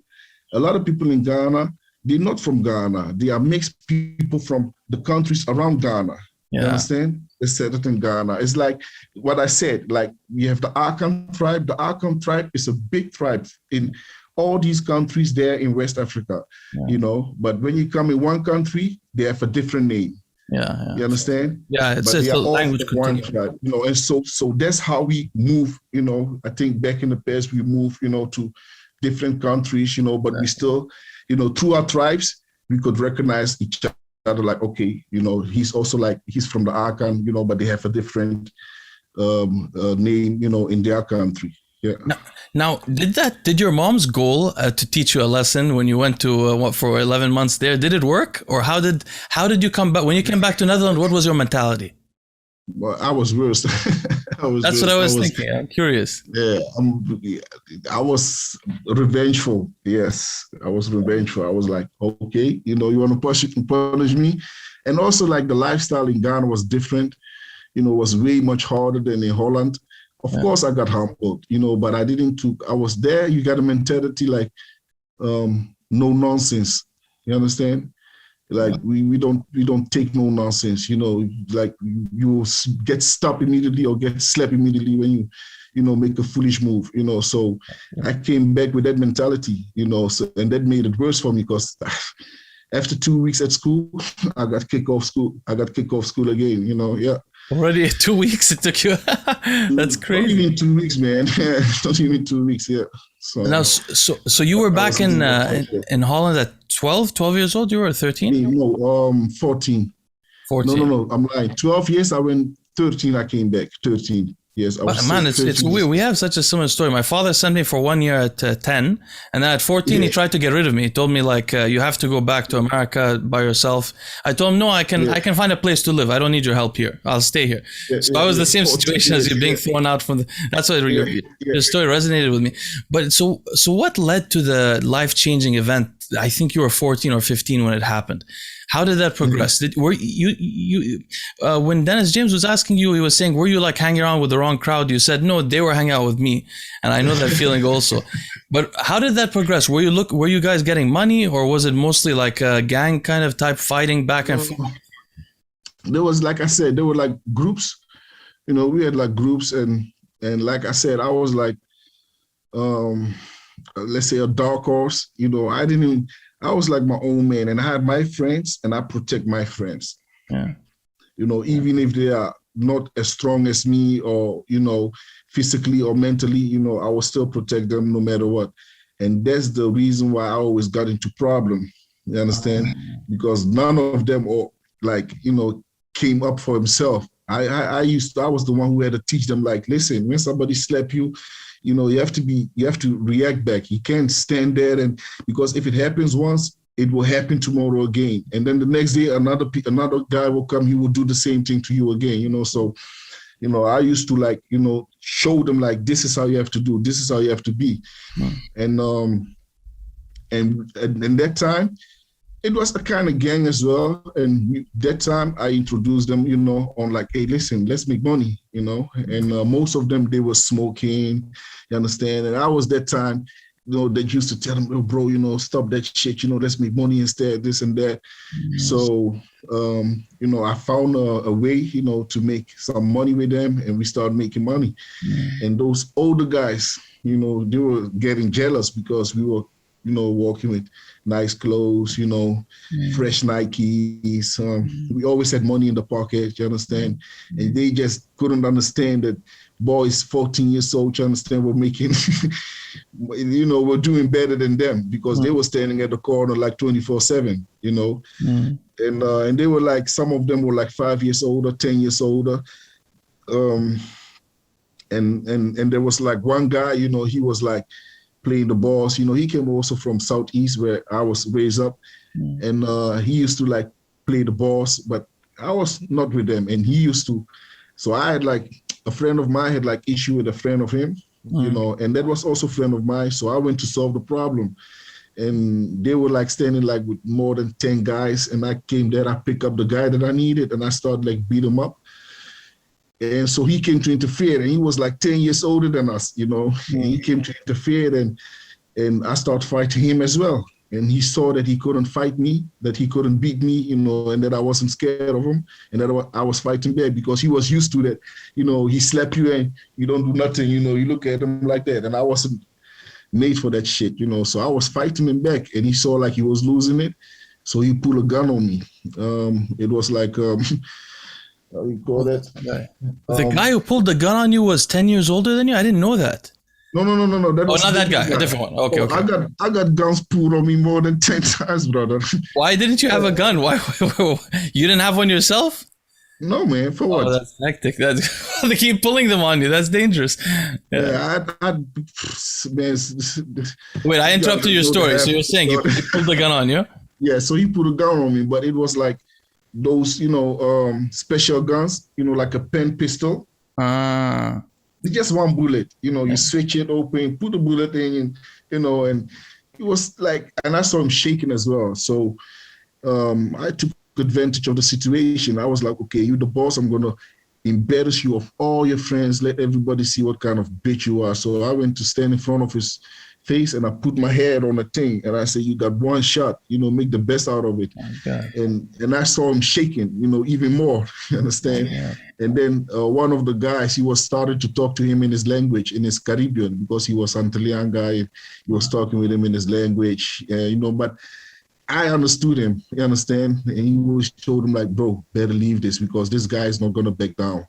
a lot of people in Ghana, they're not from Ghana. They are mixed people from the countries around Ghana. Yeah. You understand? It's settled in Ghana. It's like what I said, like we have the Akan tribe. The Akan tribe is a big tribe in all these countries there in West Africa, you know, but when you come in one country, they have a different name. Yeah. You understand? Yeah, it's but a language one tribe, you know, and so that's how we move, you know. I think back in the past we moved, you know, to different countries, you know, but we still, you know, through our tribes, we could recognize each other like, okay, you know, he's also like, he's from the Akan, you know, but they have a different name, you know, in their country. Yeah. Now, did your mom's goal to teach you a lesson when you went to for 11 months there? Did it work, or how did you come back when you came back to Netherlands? What was your mentality? Well, I was worse. That's what I was thinking. I'm curious. Yeah, I was revengeful. Yes, I was revengeful. I was like, okay, you know, you want to punish me, and also like the lifestyle in Ghana was different. You know, was way much harder than in Holland. Of course, I got humbled, you know, but I was there. You got a mentality like, no nonsense. You understand? Like we don't take no nonsense, you know, like you get stopped immediately or get slapped immediately when you know, make a foolish move, you know. So I came back with that mentality, you know, and that made it worse for me because after 2 weeks at school, I got kicked off school again, you know. Yeah. Already 2 weeks it took you. That's crazy. Not even 2 weeks, man. Not even 2 weeks, yeah. So now, so you were back in Holland at 12 years old? You were 13? No, 14. 14. No, I'm lying. 12 years, I went 13, I came back. 13. Yes, I was man, it's weird. We have such a similar story. My father sent me for 1 year at 10, and then at 14 he tried to get rid of me. He told me like, you have to go back to America by yourself. I told him, no, I can find a place to live. I don't need your help here. I'll stay here. So I was the same situation as you being thrown out from the. That's why your story resonated with me. But so what led to the life-changing event? I think you were 14 or 15 when it happened. How did that progress? Were you when Dennis James was asking you, he was saying, were you like hanging around with the wrong crowd? You said, no, they were hanging out with me. And I know that feeling also. But how did that progress? Were you guys getting money, or was it mostly like a gang kind of type fighting back and forth? There was, like I said, there were like groups, you know, we had like groups and like I said, I was like, let's say a dark horse, you know. I was like my own man, and I had my friends, and I protect my friends. Yeah. You know, even if they are not as strong as me, or, you know, physically or mentally, you know, I will still protect them no matter what. And that's the reason why I always got into problem. You understand? Because none of them, or like, you know, came up for himself. I was the one who had to teach them, like, listen, when somebody slap you, you know, you have to react back. You can't stand there, and because if it happens once, it will happen tomorrow again. And then the next day, another guy will come, he will do the same thing to you again, you know. So, you know, I used to, like, you know, show them, like, this is how you have to do, this is how you have to be. And that time, it was a kind of gang as well. And that time I introduced them, you know, on like, hey, listen, let's make money, you know. And most of them, they were smoking, you understand? And I was that time, you know, that used to tell them, oh, bro, you know, stop that shit, you know, let's make money instead, this and that. So, you know, I found a way, you know, to make some money with them, and we started making money. And those older guys, you know, they were getting jealous because we were, you know, walking with nice clothes, you know, fresh Nikes. We always had money in the pocket, you understand? And they just couldn't understand that boys 14 years old, you understand, were making, you know, we're doing better than them, because they were standing at the corner like 24/7, you know? And they were like, some of them were like 5 years older, 10 years older. And there was like one guy, you know, he was like, playing the balls, you know. He came also from Southeast, where I was raised up, and he used to like play the balls, but I was not with them, and he used to. So I had like a friend of mine had like issue with a friend of him, you know, and that was also a friend of mine. So I went to solve the problem, and they were like standing like with more than 10 guys, and I came there, I picked up the guy that I needed, and I started like beat him up. And so he came to interfere, and he was like 10 years older than us, you know. And he came to interfere, and And I started fighting him as well. And he saw that he couldn't fight me, that he couldn't beat me, and that I wasn't scared of him, and that I was fighting back because he was used to that. He slapped you and you don't do nothing, you look at him like that. And I wasn't made for that shit, So I was fighting him back, and he saw like he was losing it. So he pulled a gun on me. It was like, how do you call that? The guy who pulled the gun on you was 10 years older than you? I didn't know that. No. That was not that guy. A different one. Okay. I got guns pulled on me more than 10 times, brother. Why didn't you have a gun? Why? You didn't have one yourself? No, man. For what? Oh, that's hectic. They keep pulling them on you. That's dangerous. Yeah, man. Wait, I interrupted your story. So you're saying he pulled the gun on you? Yeah, so he put a gun on me, but it was like those, special guns, like a pen pistol. It's just one bullet, you switch it open, put the bullet in, and it was like, and I saw him shaking as well. So I took advantage of the situation. I was like, okay, you the boss, I'm going to embarrass you of all your friends, let everybody see what kind of bitch you are. So I went to stand in front of his face and I put my head on the thing and I said, you got one shot, make the best out of it. And I saw him shaking, even more, you understand? Yeah. And then one of the guys, he was starting to talk to him in his language, in his Caribbean, because he was an Antillean guy. He was talking with him in his language, but I understood him, you understand? And he always told him like, bro, better leave this because this guy is not going to back down,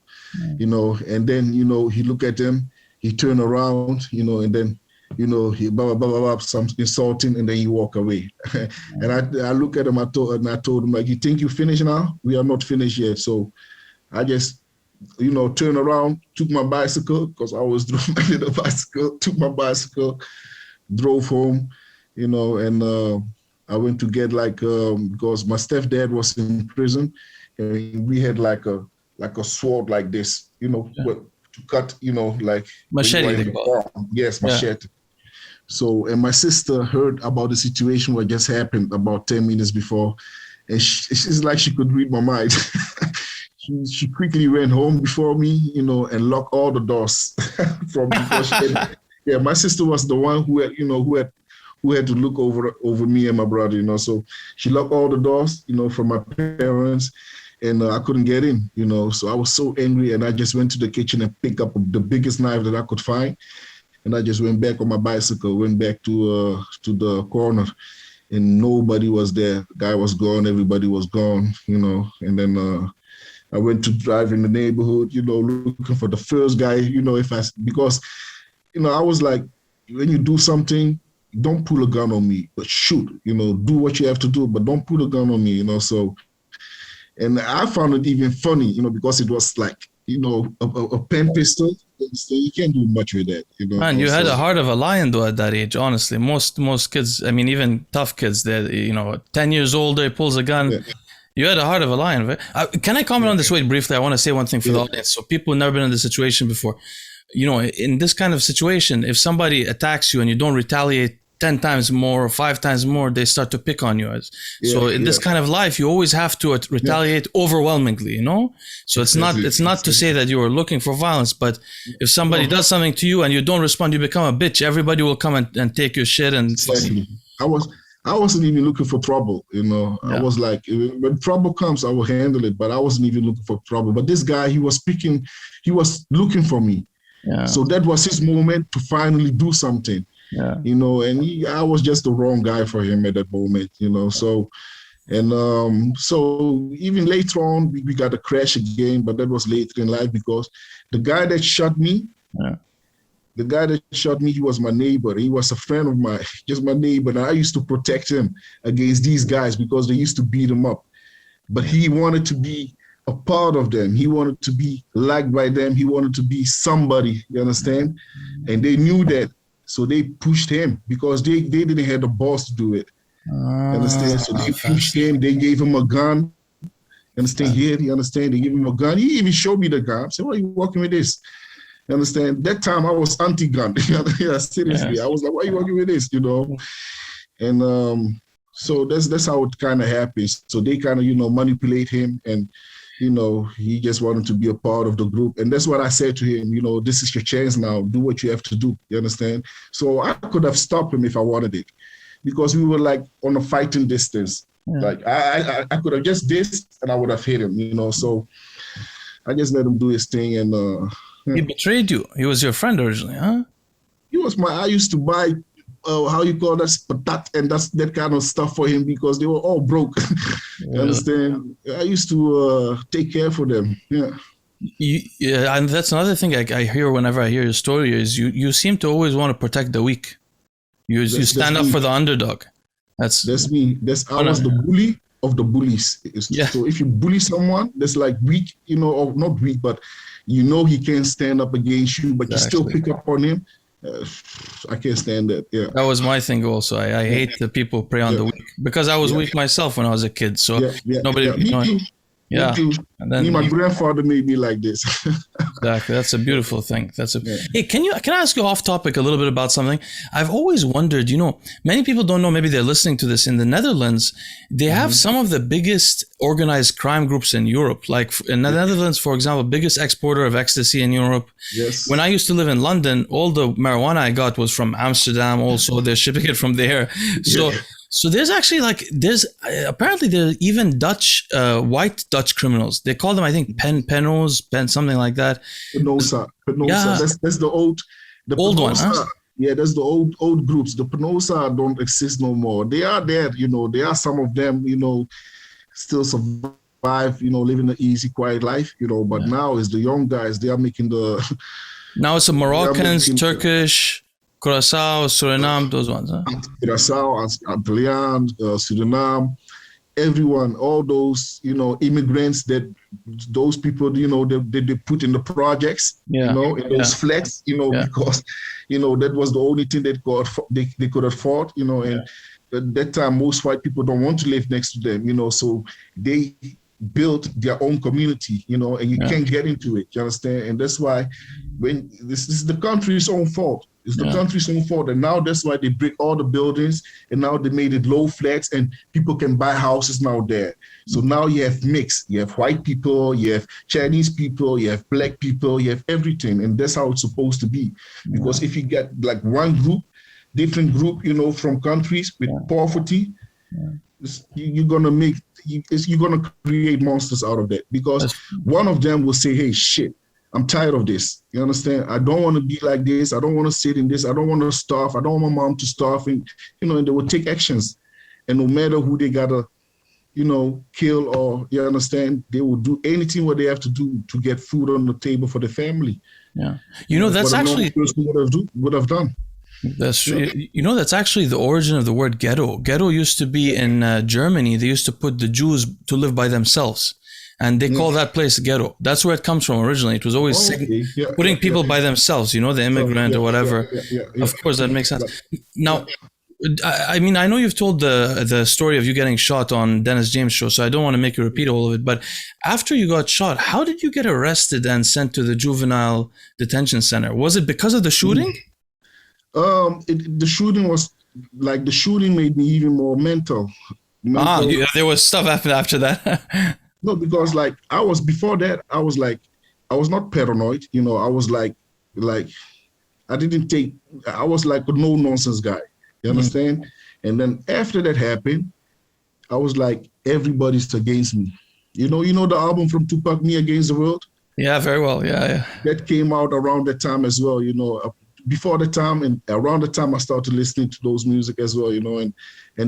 and then, he looked at him, he turned around, and then, he blah, blah, blah, blah, some insulting, and then he walk away. And I look at him, I told him, like, you think you finished now? We are not finished yet. So I just, turned around, took my bicycle, because I always drove my little bicycle, took my bicycle, drove home, and I went to get because my stepdad was in prison, and we had like a sword like this, to cut, like machete. Yes, machete. Yeah. So, and my sister heard about the situation what just happened about 10 minutes before, and she's like she could read my mind. she quickly went home before me, and locked all the doors from before she had, yeah, my sister was the one who had, who had to look over me and my brother, so she locked all the doors, from my parents, and I couldn't get in, so I was so angry, and I just went to the kitchen and picked up the biggest knife that I could find, and I just went back on my bicycle, went back to the corner, and nobody was there. The guy was gone, everybody was gone, and then I went to drive in the neighborhood, looking for the first guy, because, I was like, when you do something, don't pull a gun on me, but shoot, do what you have to do, but don't pull a gun on me, so. And I found it even funny, because it was like, a pen pistol. So you can't do much with that, Man, you had a heart of a lion though at that age, honestly. Most kids, I mean, even tough kids, that 10 years older, pulls a gun. Yeah. You had a heart of a lion, right? Can I comment on this? Wait, briefly, I want to say one thing for the audience. So people who've never been in this situation before, in this kind of situation, if somebody attacks you and you don't retaliate 10 times more or 5 times more, they start to pick on you. So in this kind of life, you always have to retaliate overwhelmingly, So it's not to say that you are looking for violence, but if somebody does something to you and you don't respond, you become a bitch. Everybody will come and take your shit. And exactly. I wasn't even looking for trouble, I was like, when trouble comes, I will handle it, but I wasn't even looking for trouble. But this guy, he was looking for me. Yeah. So that was his moment to finally do something. Yeah. And I was just the wrong guy for him at that moment, so, and so even later on, we got a crash again, but that was later in life because the guy that shot me, he was my neighbor. He was a friend of mine, just my neighbor. And I used to protect him against these guys because they used to beat him up. But he wanted to be a part of them. He wanted to be liked by them. He wanted to be somebody, you understand? And they knew that. So they pushed him because they didn't have the balls to do it. Understand? So they pushed him. They gave him a gun. Understand? Here, you understand? They gave him a gun. He even showed me the gun. I said, "Why are you walking with this?" You understand? That time I was anti-gun. Yeah, seriously, I was like, "Why are you walking with this?" And so that's how it kind of happens. So they kind of manipulate him, and he just wanted to be a part of the group. And that's what I said to him, this is your chance now. Do what you have to do. You understand? So I could have stopped him if I wanted it, because we were like on a fighting distance. Yeah. Like I could have just dissed and I would have hit him, so I just let him do his thing. And he betrayed you. He was your friend originally, huh? I used to buy how you call that, patat and that kind of stuff for him, because they were all broke. You understand? I used to take care for them. Yeah. Yeah, and that's another thing I hear whenever I hear your story is you seem to always want to protect the weak. You stand up for the underdog. That's me. I was the bully of the bullies. Yeah. So if you bully someone that's like weak, or not weak, but he can't stand up against you, but you still pick up on him. I can't stand that. Yeah, that was my thing also. I hate the people prey on the weak, because I was weak myself when I was a kid. So nobody. Me too. Yeah, and then my grandfather made me like this. Exactly, that's a beautiful thing. Hey, can I ask you off topic a little bit about something? I've always wondered. Many people don't know. Maybe they're listening to this in the Netherlands. They have some of the biggest organized crime groups in Europe. Like in the Netherlands, for example, biggest exporter of ecstasy in Europe. Yes. When I used to live in London, all the marijuana I got was from Amsterdam. Also, they're shipping it from there. So. So there's actually apparently there are even white Dutch criminals. They call them, I think, something like that. Penosa. Yeah. That's the old one, huh? Yeah, that's the old groups. The Penosa don't exist no more. They are there, there are some of them, still survive, living an easy, quiet life, but now it's the young guys, they are making now it's the Moroccans, Turkish, Curaçao, Suriname, those ones, huh? Curaçao, Antillean, Suriname, everyone, all those, immigrants that those people, they put in the projects, in those flats, because, that was the only thing they could afford, and at that time, most white people don't want to live next to them, so they built their own community, and you can't get into it, you understand? And that's why when this is the country's own fault. It's the country's own fault. And now that's why they break all the buildings, and now they made it low flats, and people can buy houses now there. So now you have mixed. You have white people, you have Chinese people, you have black people, you have everything. And that's how it's supposed to be. Because if you get like one group, different group, from countries with poverty, you're gonna create monsters out of that. Because one of them will say, hey, shit, I'm tired of this. You understand? I don't want to be like this. I don't want to sit in this. I don't want to starve. I don't want my mom to starve. And, and they will take actions. And no matter who they gotta, kill, or, you understand, they will do anything what they have to do to get food on the table for the family. Yeah. That's actually would have done. That's true. That's actually the origin of the word ghetto. Ghetto used to be in Germany. They used to put the Jews to live by themselves. And they call that place ghetto. That's where it comes from originally. It was always putting people by themselves, the immigrant or whatever. Of course, that makes sense. Now, I know you've told the story of you getting shot on Dennis James' show, so I don't want to make you repeat all of it. But after you got shot, how did you get arrested and sent to the juvenile detention center? Was it because of the shooting? The shooting was like, the shooting made me even more mental. There was stuff after that. No, because before that, I was not paranoid, I was like, I was like a no nonsense guy, you understand? And then after that happened, I was like, everybody's against me. You know the album from Tupac, Me Against the World? Yeah, very well. Yeah. That came out around that time as well, before the time and around the time I started listening to those music as well, and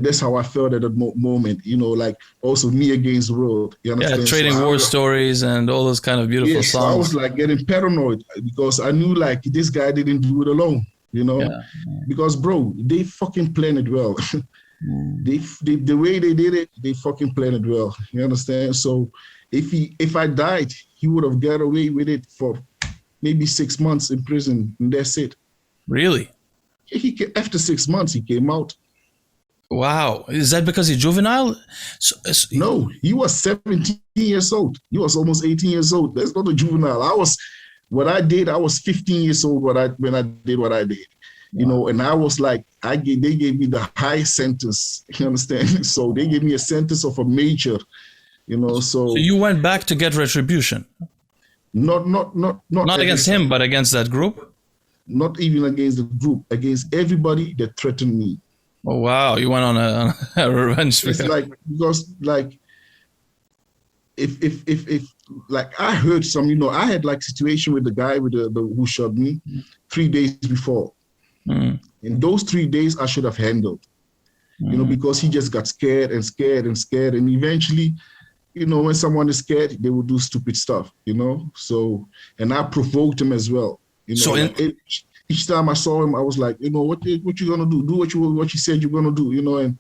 that's how I felt at that moment, like also Me Against the World. You understand? Yeah, trading war stories and all those kind of beautiful songs. I was like getting paranoid because I knew like this guy didn't do it alone, because bro, they fucking planned it well. The way they did it, they fucking planned it well. You understand? So if I died, he would have got away with it for maybe 6 months in prison, and that's it. Really? After 6 months, he came out. Wow. Is that because he's juvenile? No, he was 17 years old. He was almost 18 years old. That's not a juvenile. I was 15 years old when I did what I did. Wow. And I was like, they gave me the high sentence. You understand? So they gave me a sentence of a major, you know. So So you went back to get retribution, not not against him, but against that group. not even against the group, against everybody that threatened me. Oh wow, you went on a revenge spree. It's like, because like if like I heard some, you know, I had like situation with the guy with the who shot me 3 days before. In those 3 days I should have handled, you know, because he just got scared and scared and scared, and eventually, you know, when someone is scared, they will do stupid stuff, you know. So, and I provoked him as well, you know. So like each time I saw him, I was like, you know, what you gonna do? Do what you said you're gonna do, you know. And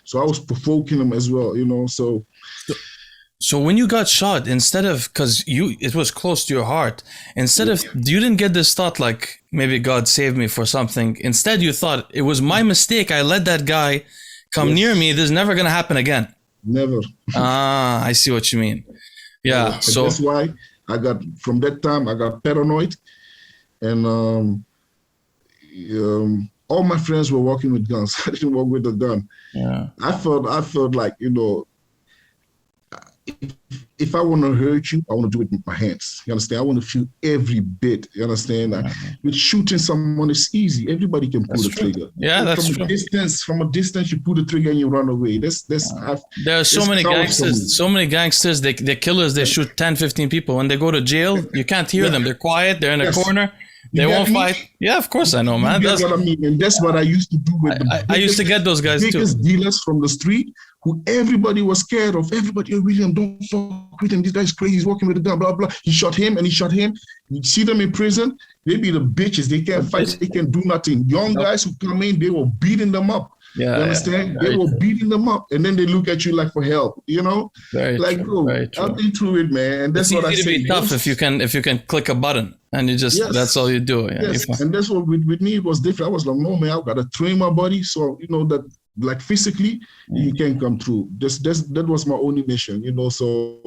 so I was provoking him as well, you know. So when you got shot, instead of, because it was close to your heart, instead of, you didn't get this thought like, maybe God saved me for something. Instead, you thought, it was my mistake. I let that guy come near me. This is never going to happen again. Never. I see what you mean. Yeah. So that's why from that time, I got paranoid. And all my friends were walking with guns. I didn't walk with a gun. Yeah. I felt like, you know, if I want to hurt you, I want to do it with my hands. You understand? I want to feel every bit. You understand? With shooting someone, it's easy. Everybody can pull the trigger. Yeah, that's true. From a distance, you pull the trigger and you run away. There are so many gangsters. They're killers. They shoot 10, 15 people. When they go to jail, you can't hear them. They're quiet. They're in a corner. They won't fight. Yeah, of course I know, man. That's what I mean. And that's what I used to do with I used to get those guys too. Biggest dealers from the street who everybody was scared of. Everybody, oh, William, don't fuck with him. This guy's crazy. He's walking with a gun, blah, blah. He shot him and he shot him. You see them in prison, they be the bitches. They can't fight. They can do nothing. Young guys who come in, they were beating them up. Yeah, you understand? They were beating them up. And then they look at you like for help, you know? Very like, true, bro, I've been through it, man. And that's what I say. It's easy to be tough if you can click a button and you just, that's all you do. Yeah, yes. And that's what with me, it was different. I was like, no, man, I've got to train my body. So, you know, that like physically, you can come through. That was my only mission, you know? So,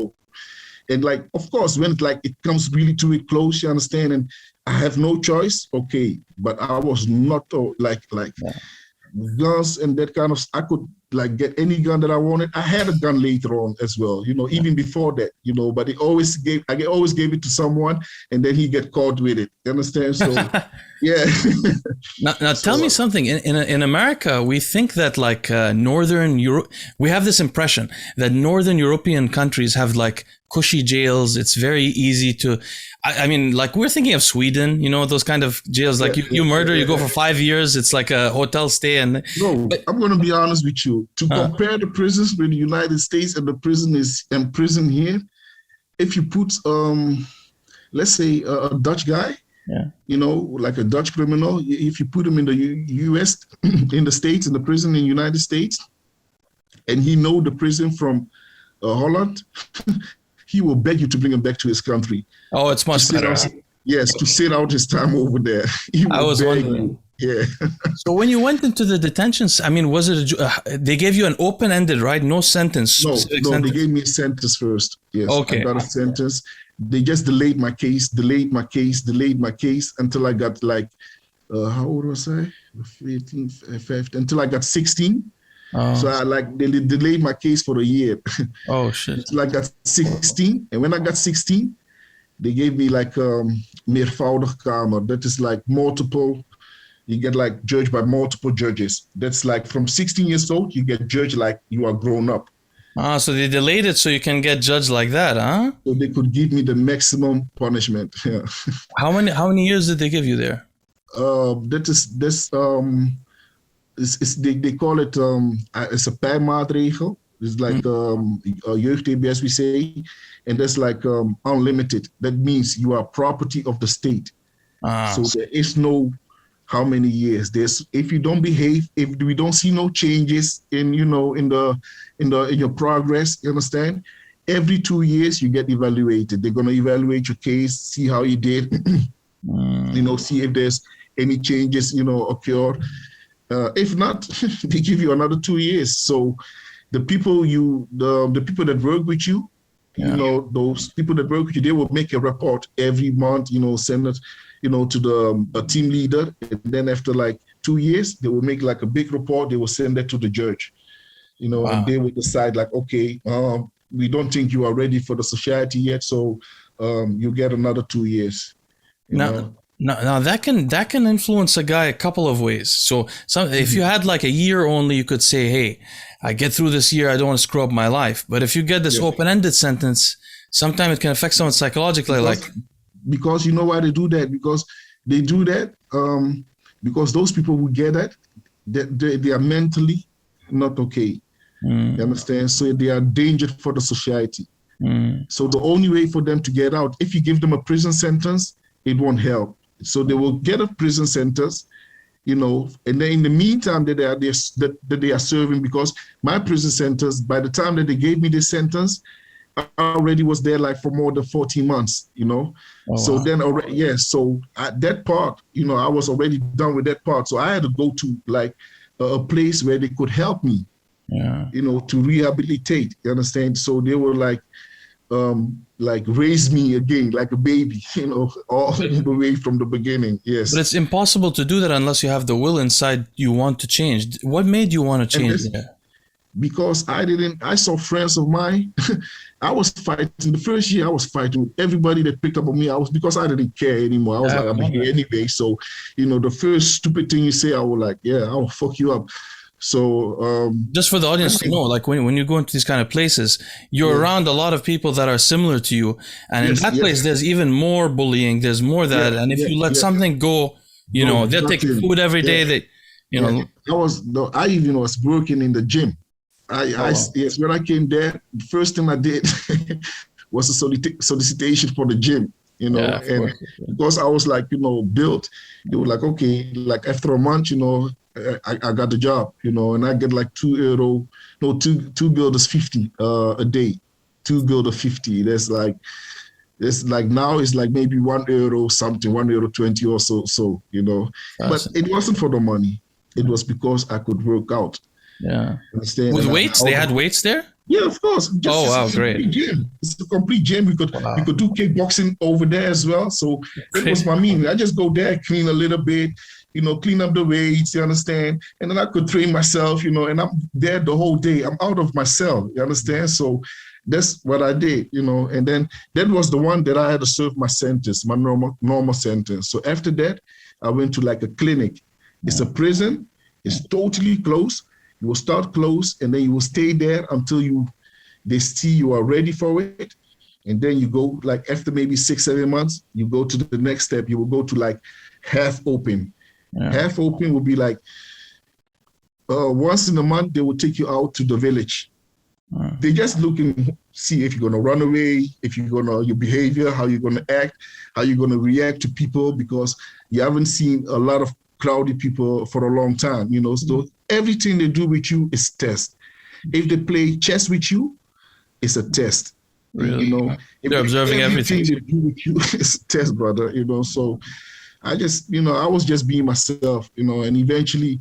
and like, of course, when it comes really to it close, you understand? And I have no choice. Okay. But I was not like guns and that kind of, I could like get any gun that I wanted. I had a gun later on as well, you know, even before that, you know, but I always gave it to someone and then he get caught with it. You understand? So yeah. Now tell me something. In America, we think that like Northern Europe, we have this impression that Northern European countries have like cushy jails. It's very easy to, I mean, like we're thinking of Sweden, you know, those kind of jails, like you murder, you go for 5 years. It's like a hotel stay. And no, I'm going to be honest with you. To compare the prisons with the United States and the prison here, if you put, let's say a Dutch guy, you know, like a Dutch criminal, if you put him in the U.S., in the States, in the prison in the United States, and he know the prison from Holland, he will beg you to bring him back to his country. Oh, it's much better. To sit out his time over there. I was wondering. Yeah. So when you went into the detentions, I mean, was it they gave you an open-ended, right? No sentence. No, they gave me a sentence first. Yes. Okay. I got a sentence. They just delayed my case until I got like, how old was I? 15, 15, until I got 16. Oh. So they delayed my case for a year. Oh shit! Until I got 16, and when I got 16, they gave me like meervoudig kamer. That is like multiple. You get like judged by multiple judges. That's like from 16 years old, you get judged like you are grown up. So they delayed it so you can get judged like that, huh? So they could give me the maximum punishment. Yeah. How many years did they give you there? They call it it's a pijmaatregel. It's like jeugd-TB, as we say, and that's like unlimited. That means you are property of the state. So there is no how many years. If you don't behave, if we don't see no changes in your progress, you understand? Every 2 years you get evaluated. They're gonna evaluate your case, see how you did, see if there's any changes, occur. If not, they give you another 2 years. So the people the people that work with you, those people that work with you, they will make a report every month, send it, to the team leader. And then after like 2 years, they will make like a big report. They will send that to the judge, Wow. and they will decide like, okay, we don't think you are ready for the society yet, so you get another 2 years. You know? Now that can influence a guy a couple of ways. So if you had like a year only, you could say, hey, I get through this year, I don't want to screw up my life. But if you get this open-ended sentence, sometimes it can affect someone psychologically. Because you know why they do that? Because they do that because those people who get it, they are mentally not okay. You understand? So they are dangerous for the society. So the only way for them to get out, if you give them a prison sentence, it won't help. So they will get a prison sentence, you know, and then in the meantime that they are serving, because my prison sentence, by the time that they gave me this sentence, I already was there like for more than 14 months, you know. So then already, so at that part, you know, I was already done with that part. So I had to go to like a place where they could help me, you know, to rehabilitate, you understand? So they were like raise me again like a baby, you know, all the way from the beginning. Yes. But it's impossible to do that unless you have the will inside you want to change. What made you want to change that? Because I saw friends of mine. I was fighting the first year. I was fighting with everybody that picked up on me. Because I didn't care anymore. I was like, I'm here anyway. So, you know, the first stupid thing you say, I was like, yeah, I'll fuck you up. So just for the audience to know, like when you go into these kind of places, you're around a lot of people that are similar to you, and in that place there's even more bullying, there's more that, and if you let something go, you know, they'll take food every day. They, you know, I even was working in the gym. Yes, when I came there, the first thing I did was a solicitation for the gym. You know, and because I was like, you know, built, they were like, okay, like after a month, you know, I got the job, you know, and I get like two guilders 50 a day, 2 guilder 50. That's like now it's like maybe €1 something, €1.20 or so, you know. But it wasn't for the money. It was because I could work out. Yeah. Understand? With weights? They had weights there? Yeah, of course. Great. Gym. It's a complete gym. We could do kickboxing over there as well. So it was my meaning. I just go there, clean a little bit, you know, clean up the weights, you understand? And then I could train myself, you know, and I'm there the whole day. I'm out of my cell, you understand? So that's what I did, you know. And then that was the one that I had to serve my sentence, my normal sentence. So after that, I went to like a clinic. It's a prison. It's totally closed. You will start close, and then you will stay there until they see you are ready for it. And then you go, like after maybe 6-7 months, you go to the next step. You will go to like half open. Half open will be like once in a month, they will take you out to the village. They just look and see if you're going to run away, if you're going to, your behavior, how you're going to act, how you're going to react to people, because you haven't seen a lot of crowded people for a long time, you know. So everything they do with you is test. If they play chess with you, it's a test. Really? You know, they're observing everything they do with you is a test, brother. You know, so I just, you know, I was just being myself, you know, and eventually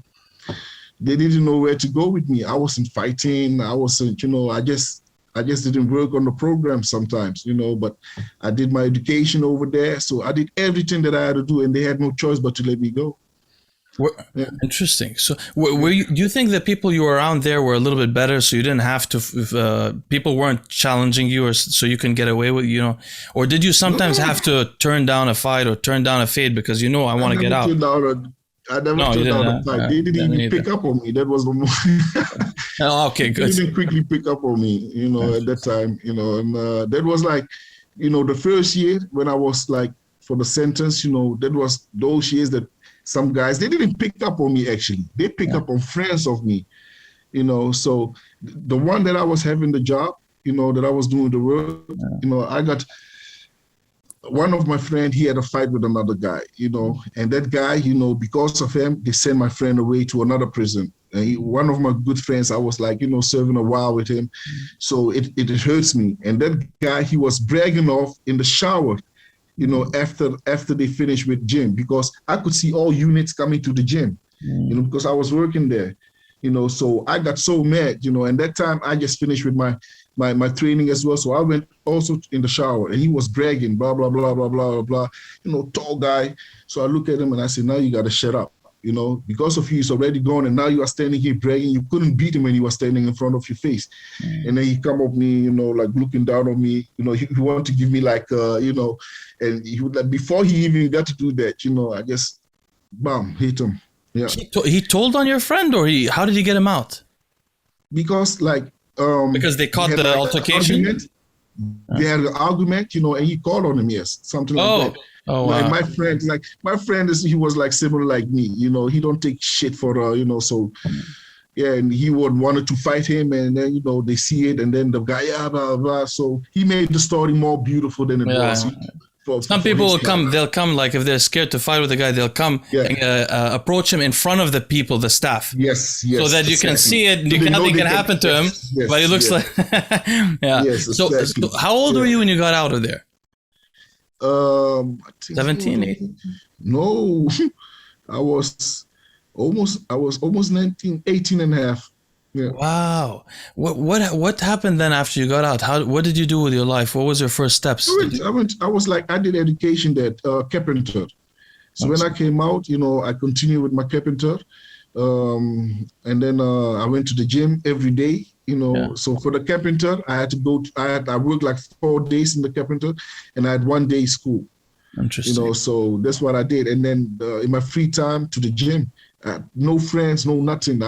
they didn't know where to go with me. I wasn't fighting. I wasn't, you know, I just didn't work on the program sometimes, you know, but I did my education over there. So I did everything that I had to do, and they had no choice but to let me go. Interesting. So do you think that people you were around there were a little bit better, so you didn't have to, people weren't challenging you, or so you can get away with, you know, or did you sometimes have to turn down a fight or turn down a fade because, you know, I want to get out? I never turned down a fight. They didn't even pick up on me. That was the most. Oh, okay, good. They didn't quickly pick up on me, you know, at that time, you know, and that was like, you know, the first year when I was like for the sentence, you know, that was those years that some guys, they didn't pick up on me actually. They picked up on friends of me, you know. So the one that I was having the job, you know, that I was doing the work, you know, I got one of my friends, he had a fight with another guy, you know, and that guy, you know, because of him, they sent my friend away to another prison. And one of my good friends, I was like, you know, serving a while with him. So it hurts me. And that guy, he was bragging off in the shower, you know, after they finished with gym, because I could see all units coming to the gym, you know, because I was working there, you know. So I got so mad, you know, and that time I just finished with my training as well. So I went also in the shower, and he was bragging, blah, blah, blah, blah, blah, blah, you know, tall guy. So I look at him and I said, now you got to shut up. you know, because of you, he's already gone, and now you are standing here bragging. You couldn't beat him when he was standing in front of your face. And then he come up me, you know, like looking down on me, you know, he wanted to give me like, you know, and he would like, before he even got to do that, you know, I just, bam, hit him. Yeah. He told on your friend, or how did he get him out? Because like, because they caught the like altercation? They had an argument, you know, and he called on him, yes, something like that. Oh, wow. And my friend he was like similar like me, you know, he don't take shit for, you know, so yeah, and he wanted to fight him, and then, you know, they see it, and then the guy, blah, blah, blah. So he made the story more beautiful than it was. Some people will come, they'll come, like if they're scared to fight with the guy, they'll come and approach him in front of the people, the staff. Yes. So that you can see it, nothing can happen to him, but it looks like, yeah. Yes, so how old were you when you got out of there? I think 17, 18? No, I was almost 19, 18 and a half. Yeah. Wow. What happened then after you got out? What did you do with your life? What was your first steps? I did education at carpenter. So when I came out, you know, I continued with my carpenter. And then I went to the gym every day, you know. Yeah. So for the carpenter, I worked like 4 days in the carpenter, and I had 1 day school. Interesting. You know, so that's what I did. And then in my free time to the gym, no friends, no nothing.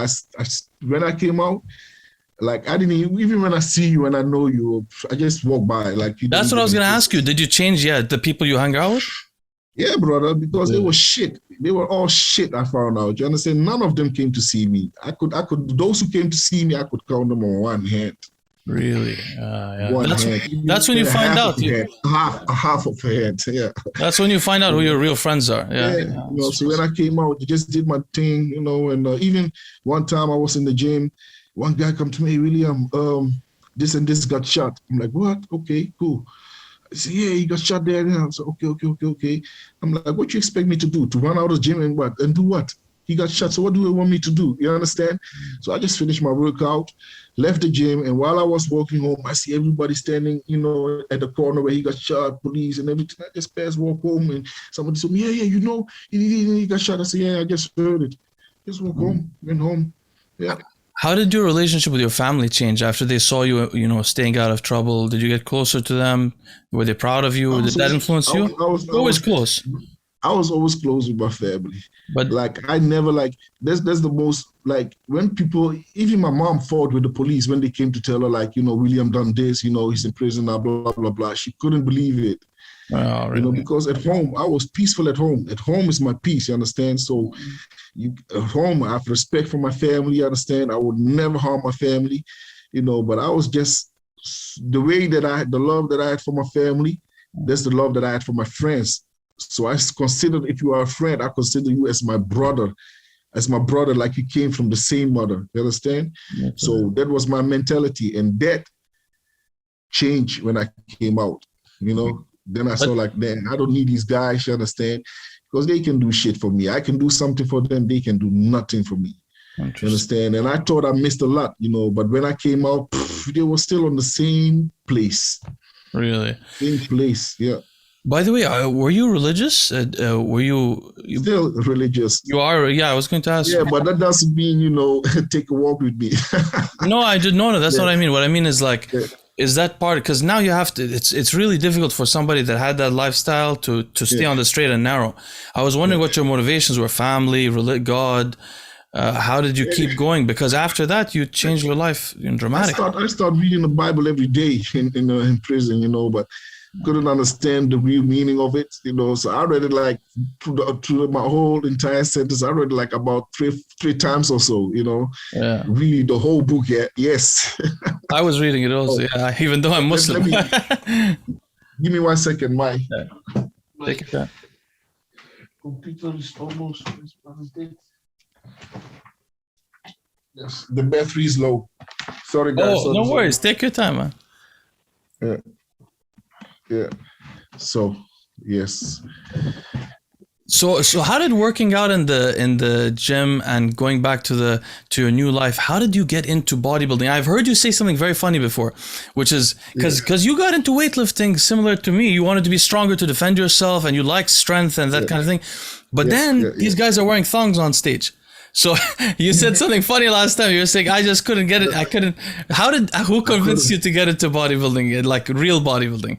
When I came out, like I didn't even when I see you and I know you, I just walk by. Like you. That's what I was gonna ask you. Did you change? Yeah, the people you hung out with. Yeah, brother, because they were shit. They were all shit. I found out. You understand? None of them came to see me. I could. Those who came to see me, I could count them on one hand. Really? Yeah. That's when you find out. Half of a hand. Yeah. That's when you find out who your real friends are. Yeah. You know, so when I came out, I just did my thing, you know, and even one time I was in the gym, one guy come to me, Wiliam, this and this got shot. I'm like, what? Okay, cool. I said, yeah, he got shot there. And I said, okay. I'm like, what you expect me to do? To run out of the gym and what? And do what? He got shot. So what do you want me to do? You understand? So I just finished my workout, left the gym, and while I was walking home, I see everybody standing, you know, at the corner where he got shot, police and everything. I just walk home, and somebody told me, yeah, you know, he got shot. I said, yeah, I just heard it. Just walk home, went home. Yeah. How did your relationship with your family change after they saw you, you know, staying out of trouble? Did you get closer to them? Were they proud of you? Did that influence you? I was always close. I was always close with my family. But like, I never like, that's the most, like when people, even my mom fought with the police when they came to tell her like, you know, Wiliam done this, you know, he's in prison, blah, blah, blah, blah. She couldn't believe it. Oh, really? You know, because at home, I was peaceful at home. At home is my peace, you understand? So at home, I have respect for my family, you understand? I would never harm my family, you know, but I was just, the way that the love that I had for my family, that's the love that I had for my friends. So I considered, if you are a friend, I consider you as my brother, like you came from the same mother, you understand? Okay. So that was my mentality, and that changed when I came out, you know? Then I saw like, man, I don't need these guys, you understand? Because they can do shit for me. I can do something for them, they can do nothing for me. You understand? And I thought I missed a lot, you know, but when I came out, they were still on the same place. Really? Same place, yeah. By the way, were you religious? Were you still religious? You are, yeah. I was going to ask. Yeah, but that doesn't mean, you know, take a walk with me. No, I did no. That's what I mean. What I mean is like, is that part? Because now you have to. It's really difficult for somebody that had that lifestyle to stay on the straight and narrow. I was wondering what your motivations were: family, God. How did you keep going? Because after that, you changed your life dramatically. I started reading the Bible every day in prison, you know, but couldn't understand the real meaning of it, you know. So I read it like through my whole entire sentence. I read it like about three times or so, you know. Yeah. Read the whole book, yeah. Yes. I was reading it also, yeah, even though I'm Muslim. Give me 1 second, Mike. Yeah. Take your time. Computer is almost. Yes, the battery is low. Sorry, guys. Oh, no worries. Take your time, man. Yeah. So, yes. So how did working out in the gym and going back to your new life, how did you get into bodybuilding? I've heard you say something very funny before, which is because you got into weightlifting similar to me. You wanted to be stronger to defend yourself, and you like strength and that kind of thing. But then these guys are wearing thongs on stage. So you said something funny last time. You were saying, I just couldn't get it. I couldn't. Who convinced you to get into bodybuilding, like real bodybuilding?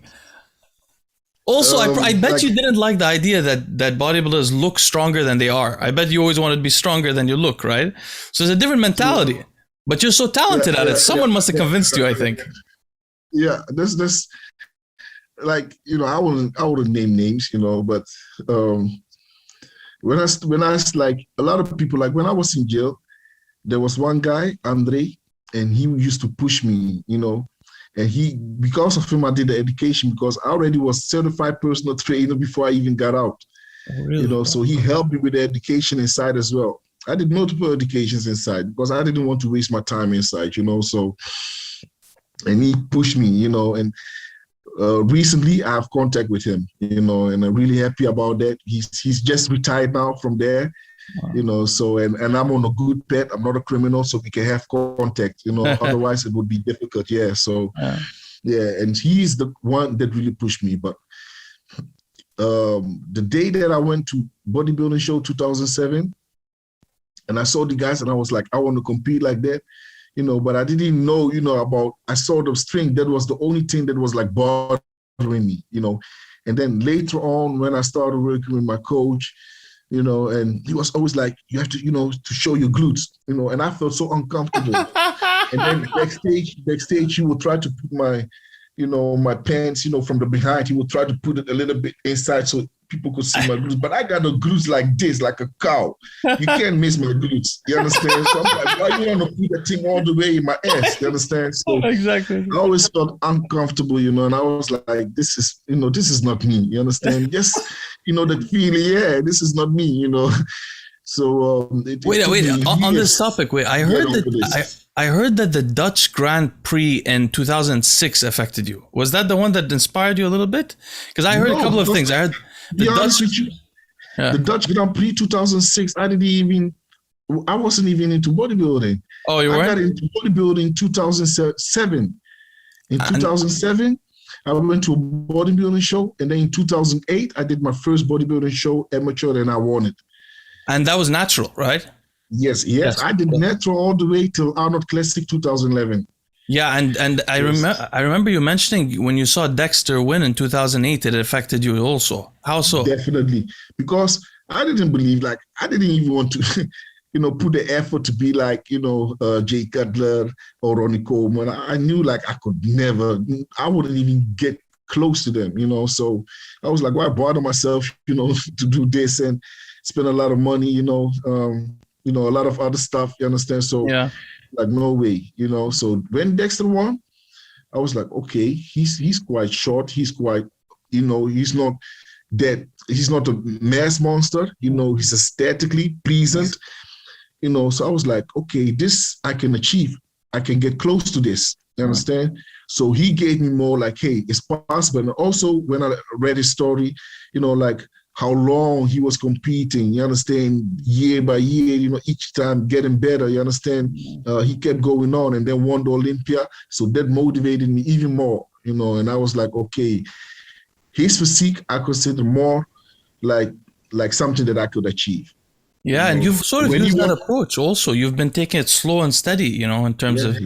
Also, I bet you didn't like the idea that bodybuilders look stronger than they are. I bet you always wanted to be stronger than you look, right? So it's a different mentality. But you're so talented at it. Someone must have convinced you, I think. Yeah, this like, you know, I wouldn't name names, you know, but when I like a lot of people, like when I was in jail, there was one guy, Andre, and he used to push me, you know. And because of him, I did the education, because I already was certified personal trainer before I even got out. Oh, really? You know, so he helped me with the education inside as well. I did multiple educations inside because I didn't want to waste my time inside, you know. So, and he pushed me, you know. And recently, I have contact with him, you know, and I'm really happy about that. He's just retired now from there. Wow. You know, so and I'm on a good path. I'm not a criminal, so we can have contact. You know, otherwise it would be difficult. Yeah. So, and he's the one that really pushed me. But the day that I went to bodybuilding show 2007, and I saw the guys, and I was like, I want to compete like that. You know, but I didn't know, you know, about. I saw the strength. That was the only thing that was like bothering me. You know, and then later on, when I started working with my coach, you know, and he was always like, you have to, you know, to show your glutes, you know, and I felt so uncomfortable. And then backstage, he would try to put my, you know, my pants, you know, from the behind, he would try to put it a little bit inside so people could see my glutes. But I got the glutes like this, like a cow. You can't miss my glutes. You understand? So I'm like, why you want to put that thing all the way in my ass? You understand? So exactly. I always felt uncomfortable, you know, and I was like, this is not me. You understand? Just, you know, that feeling, yeah, this is not me, you know. So wait. On this topic, I heard that the Dutch Grand Prix in 2006 affected you. Was that the one that inspired you a little bit? Because I heard a couple of things. I heard the Dutch Grand Prix 2006. I wasn't even into bodybuilding. Oh, you weren't? I got into bodybuilding in 2007. In 2007, I went to a bodybuilding show, and then in 2008, I did my first bodybuilding show, amateur, and I won it. And that was natural, right? Yes. I did natural all the way till Arnold Classic 2011. Yeah, and I remember you mentioning when you saw Dexter win in 2008, it affected you also. How so? Definitely, because I didn't believe, like, I didn't even want to, you know, put the effort to be like, you know, Jay Cutler or Ronnie Coleman. I knew like I wouldn't even get close to them, you know. So I was like, why bother myself, you know, to do this and spend a lot of money, you know, a lot of other stuff, you understand? So like, no way, you know. So when Dexter won, I was like, okay, he's quite short. He's quite, you know, he's not a mass monster, you know, he's aesthetically pleasant, you know. So I was like, okay, this I can achieve. I can get close to this, you understand? So he gave me more like, hey, it's possible. And also when I read his story, you know, like how long he was competing, you understand, year by year, you know, each time getting better, you understand. He kept going on and then won the Olympia. So that motivated me even more, you know, and I was like, okay, his physique, I consider more like something that I could achieve. Yeah, and you've sort of used that approach also. You've been taking it slow and steady, you know, in terms of...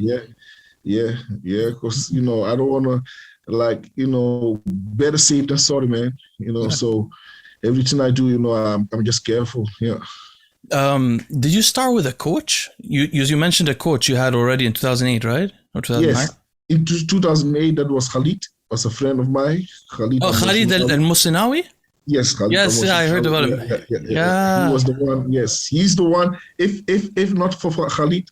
Yeah, because, you know, I don't want to, like, you know, better safe than sorry, man, you know, so everything I do, you know, I'm just careful, yeah. Did you start with a coach? You mentioned a coach you had already in 2008, right? Or 2009? Yes, in 2008, that was Khalid, was a friend of mine. Khalid al-Musinawi? Yes, Khalid. Yes, I heard about him. Yeah. He was the one. Yes, he's the one. If not for Khalid,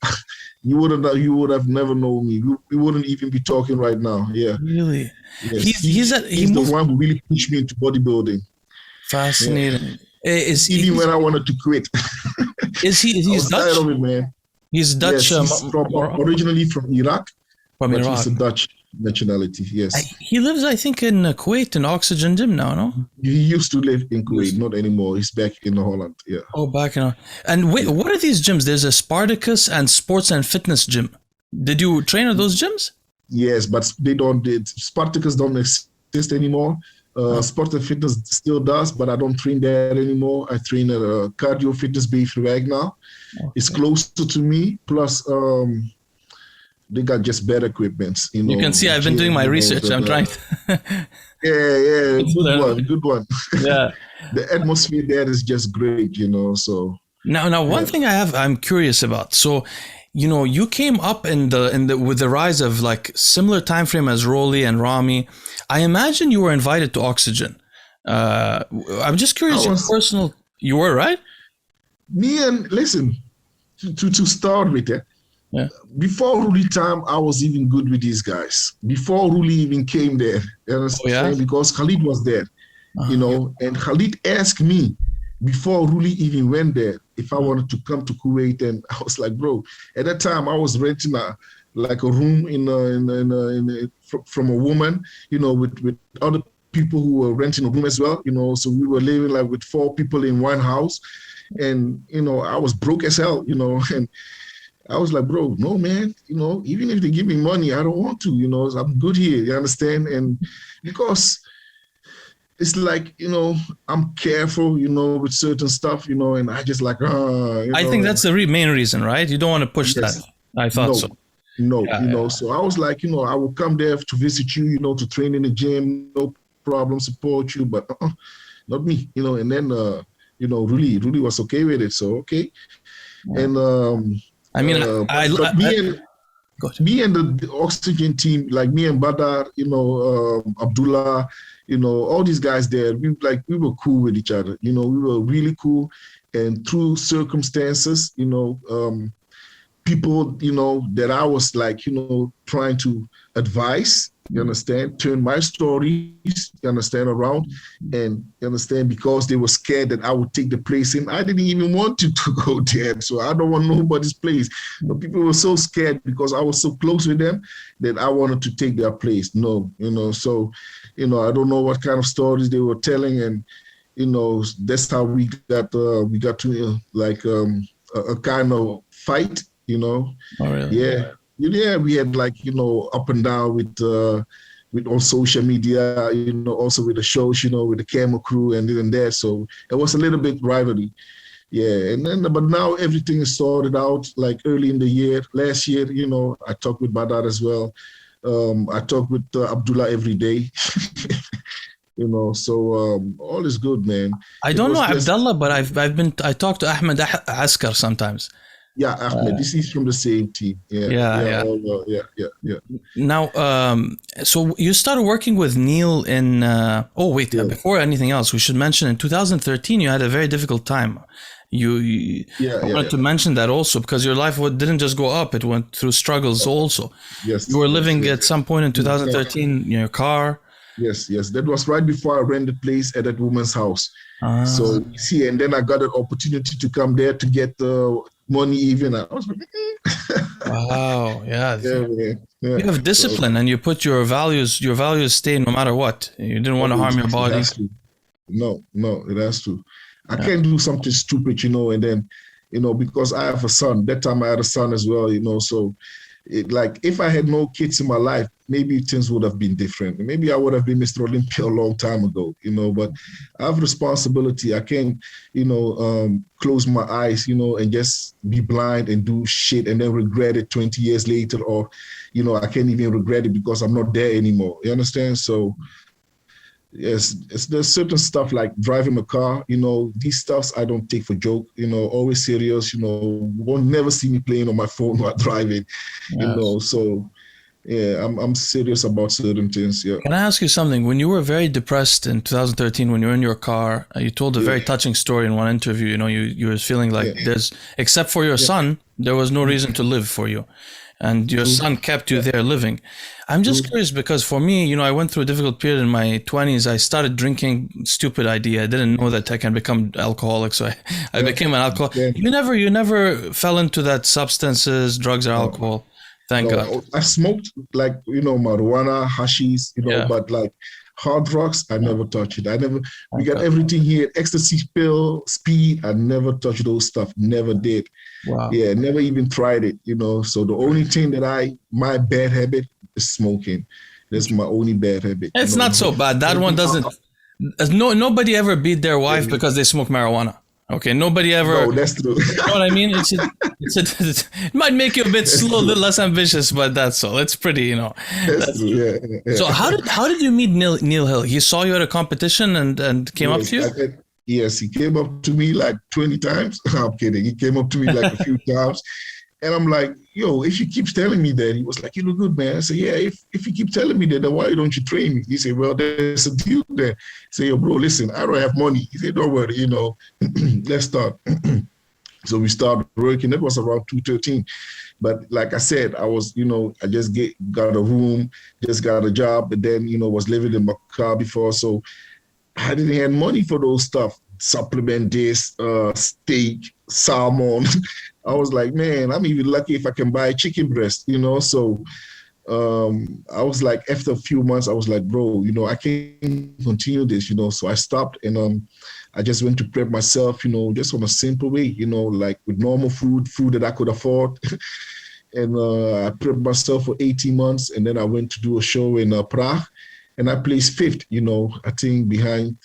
you would have never known me. We wouldn't even be talking right now. Yeah. Really? Yes. He's the one who really pushed me into bodybuilding. Fascinating. Yeah. Even when I wanted to quit. He's Dutch? Tired of it, man. He's Dutch. Yes, he's originally from Iraq. From Iraq. He's a Dutch. nationality. Yes, He lives, I think, in Kuwait, in Oxygen Gym now, no? he used to live in Kuwait, not anymore. He's back in Holland. Yeah. Oh, back in. And wait, what are these gyms? There's a Spartacus and Sports and Fitness Gym. Did you train at those gyms? Yes, but they don't. Spartacus don't exist anymore. Sport and Fitness still does, but I don't train there anymore. I train at a cardio fitness base right now. Okay. It's closer to me. Plus, they got just better equipment. You can see I've been doing my research. I'm trying. Yeah, good one. Yeah, the atmosphere there is just great. So now one thing I'm curious about. So, you came up in the with the rise of like similar time frame as Rolly and Rami. I imagine you were invited to Oxygen. I'm just curious. You were, right? Listen, to start with it. Yeah. Before Ruli time, I was even good with these guys. Before Ruli even came there, you understand? Oh, yeah? Because Khalid was there, and Khalid asked me before Ruli even went there if I wanted to come to Kuwait, and I was like, bro. At that time, I was renting a room from a woman, with other people who were renting a room as well, So we were living with 4 people in one house, and I was broke as hell, and I was like, bro, no, man, even if they give me money, I don't want to, I'm good here, you understand? And because it's like, I'm careful, with certain stuff, and I just like, I think that's the main reason, right? You don't want to push that. I thought so. No, so I was like, I will come there to visit you, to train in the gym, no problem, support you, but not me, and then, Ruli was okay with it, so okay. Yeah. And, me and the Oxygen team, like me and Badar, Abdullah, all these guys there, we were cool with each other. We were really cool, and through circumstances, people, that I was trying to advise, you understand, turn my stories, you understand, around, and you understand, because they were scared that I would take the place in. I didn't even want to go there, so I don't want nobody's place. But people were so scared because I was so close with them that I wanted to take their place. No, so, I don't know what kind of stories they were telling, and, that's how we got to a kind of fight, Oh, really? Yeah. Yeah, we had up and down with on social media, also with the shows, with the camera crew and this and that. So it was a little bit rivalry. Yeah, and then but now everything is sorted out. Like early in the year, last year, I talked with Badar as well. I talk with Abdullah every day. So all is good, man. I don't know Abdullah, but I talked to Ahmed Askar sometimes. Yeah, Ahmed. This is from the same team. Yeah. Now, so you started working with Neil in. Before anything else, we should mention in 2013 you had a very difficult time. I wanted to mention that also because your life didn't just go up; it went through struggles also. Yes. You were living at some point in 2013 in your car. Yes. That was right before I rented place at that woman's house. So see, and then I got an opportunity to come there to get money. Even I was like, wow, yeah. Man. Yeah. You have discipline, and you put your values stay no matter what. You didn't want to harm your body. No, it has to. I can't do something stupid, and then, because I have a son. That time I had a son as well, so if I had no kids in my life, maybe things would have been different. Maybe I would have been Mr. Olympia a long time ago, but I have responsibility. I can't, close my eyes, and just be blind and do shit and then regret it 20 years later, or, I can't even regret it because I'm not there anymore. You understand? So, yes, there's certain stuff like driving a car, these stuffs I don't take for joke, always serious, won't never see me playing on my phone while driving, so yeah, I'm serious about certain things. Yeah. Can I ask you something? When you were very depressed in 2013, when you were in your car, you told a very touching story in one interview, you were feeling like except for your son, there was no reason to live for you. And your son kept you there living. I'm just curious because for me, I went through a difficult period in my 20s. I started drinking, stupid idea. I didn't know that I can become alcoholic. So I became an alcoholic. You never fell into that substances, drugs or alcohol Thank God. I smoked like, marijuana, hashish, Yeah. but like hard drugs, I never touch it. We got God. everything here, ecstasy pill, speed. I never touched those stuff. Never did. Wow. Yeah, never even tried it, So the only thing that my bad habit is smoking. That's my only bad habit. It's not so bad. That one doesn't. Nobody ever beat their wife because they smoke marijuana. Okay, nobody ever. No, that's true. You know what I mean? It might make you a bit slow, a little less ambitious, but that's all. It's pretty, That's true. Yeah. So how did you meet Neil Hill? He saw you at a competition and came up to you? Yes, he came up to me like 20 times. I'm kidding. He came up to me like a few times. And I'm like, yo, if you keep telling me that, he was like, you look good, man. I said, yeah, if you keep telling me that, then why don't you train me? He said, well, there's a deal there. I said, yo, bro, listen, I don't have money. He said, don't worry, let's start. So we started working. That was around 2013. But like I said, I was, I just got a room, just got a job, but then, was living in my car before. So I didn't have money for those stuff. Supplement this, steak, salmon. I was like, man, I'm even lucky if I can buy chicken breast, So I was like, after a few months, I was like, bro, I can't continue this, So I stopped and I just went to prep myself, just on a simple way, like with normal food that I could afford. And I prepped myself for 18 months. And then I went to do a show in Prague and I placed fifth, I think behind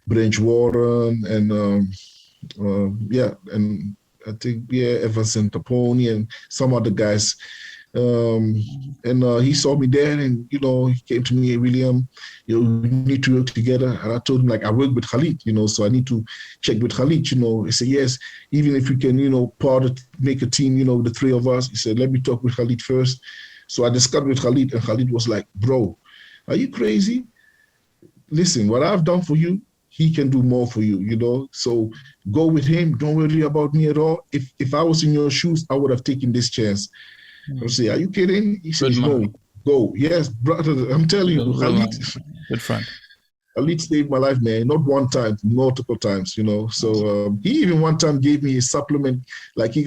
Branch Warren and and I think, Evans and Taponi and some other guys. And he saw me there and, he came to me, Wiliam, we need to work together. And I told him, like, I work with Khalid, so I need to check with Khalid, He said, yes, even if we can, make a team, the three of us. He said, let me talk with Khalid first. So I discussed with Khalid and Khalid was like, bro, are you crazy? Listen, what I've done for you, he can do more for you, So go with him. Don't worry about me at all. If I was in your shoes, I would have taken this chance. I say, are you kidding? He says, no, go. Yes, brother, I'm telling you, Khalid. Good friend. Khalid saved my life, man. Not one time, multiple times, So he even one time gave me a supplement. Like he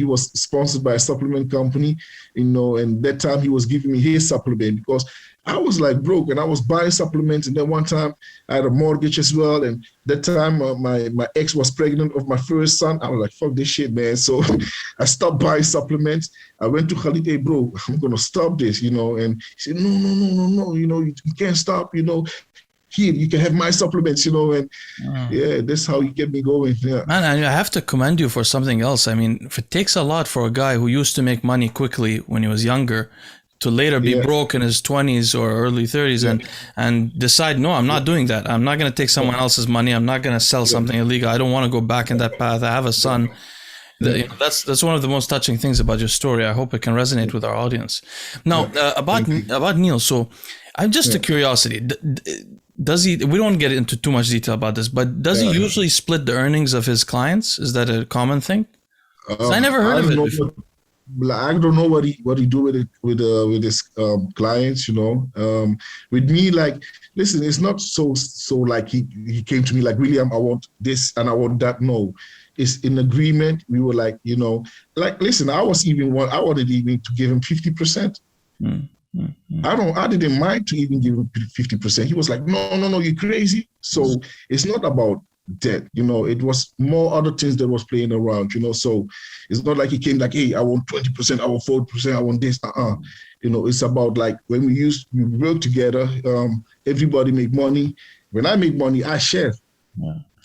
was sponsored by a supplement company, and that time he was giving me his supplement because I was like broke and I was buying supplements. And then one time I had a mortgage as well. And that time my ex was pregnant of my first son. I was like, fuck this shit, man. So I stopped buying supplements. I went to Khalid, hey, bro, I'm going to stop this, And he said, no, you can't stop, Here, you can have my supplements, and that's how he kept me going. Yeah. Man, and I have to commend you for something else. I mean, it takes a lot for a guy who used to make money quickly when he was younger to later be broke in his 20s or early 30s and decide, no, I'm not doing that. I'm not going to take someone else's money. I'm not going to sell something illegal. I don't want to go back in that path. I have a son. That's one of the most touching things about your story. I hope it can resonate with our audience. Now, about Neil. So I'm just a curiosity. Does he, we don't get into too much detail about this, but does he usually split the earnings of his clients? Is that a common thing? I never heard of it before. I don't know what he do with his clients, with me, like, listen, it's not so like he came to me like, Wiliam, I want this and I want that. No, it's in agreement. We were like, like, listen, I wanted even to give him 50%. I didn't mind to even give him 50%. He was like, no, you're crazy. So it's not about that, it was more other things that was playing around, so it's not like he came like, hey, I want 20%, I want 40%, I want this, it's about like when we work together, everybody make money. When I make money, I share.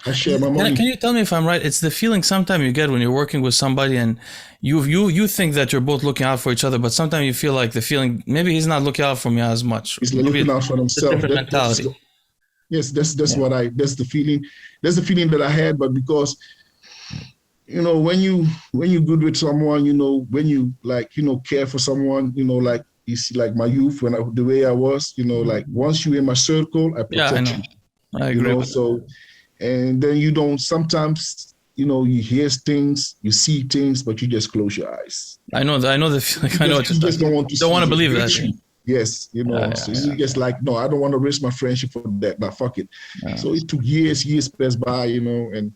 I share my money. Can you tell me if I'm right? It's the feeling sometimes you get when you're working with somebody and you think that you're both looking out for each other, but sometimes you feel like the feeling, maybe he's not looking out for me as much. He's looking out for himself. Different mentality. Yes, that's the feeling. That's the feeling that I had. But because, when you're good with someone, when you like, care for someone, like you see, like my youth, the way I was, like once you're in my circle, I protect you. I agree. So, and then you don't sometimes, you hear things, you see things, but you just close your eyes. I know the feeling. You just don't want to. Don't want to believe that. Yes, so you just like, no, I don't want to risk my friendship for that. Now, fuck it. So it took years passed by, and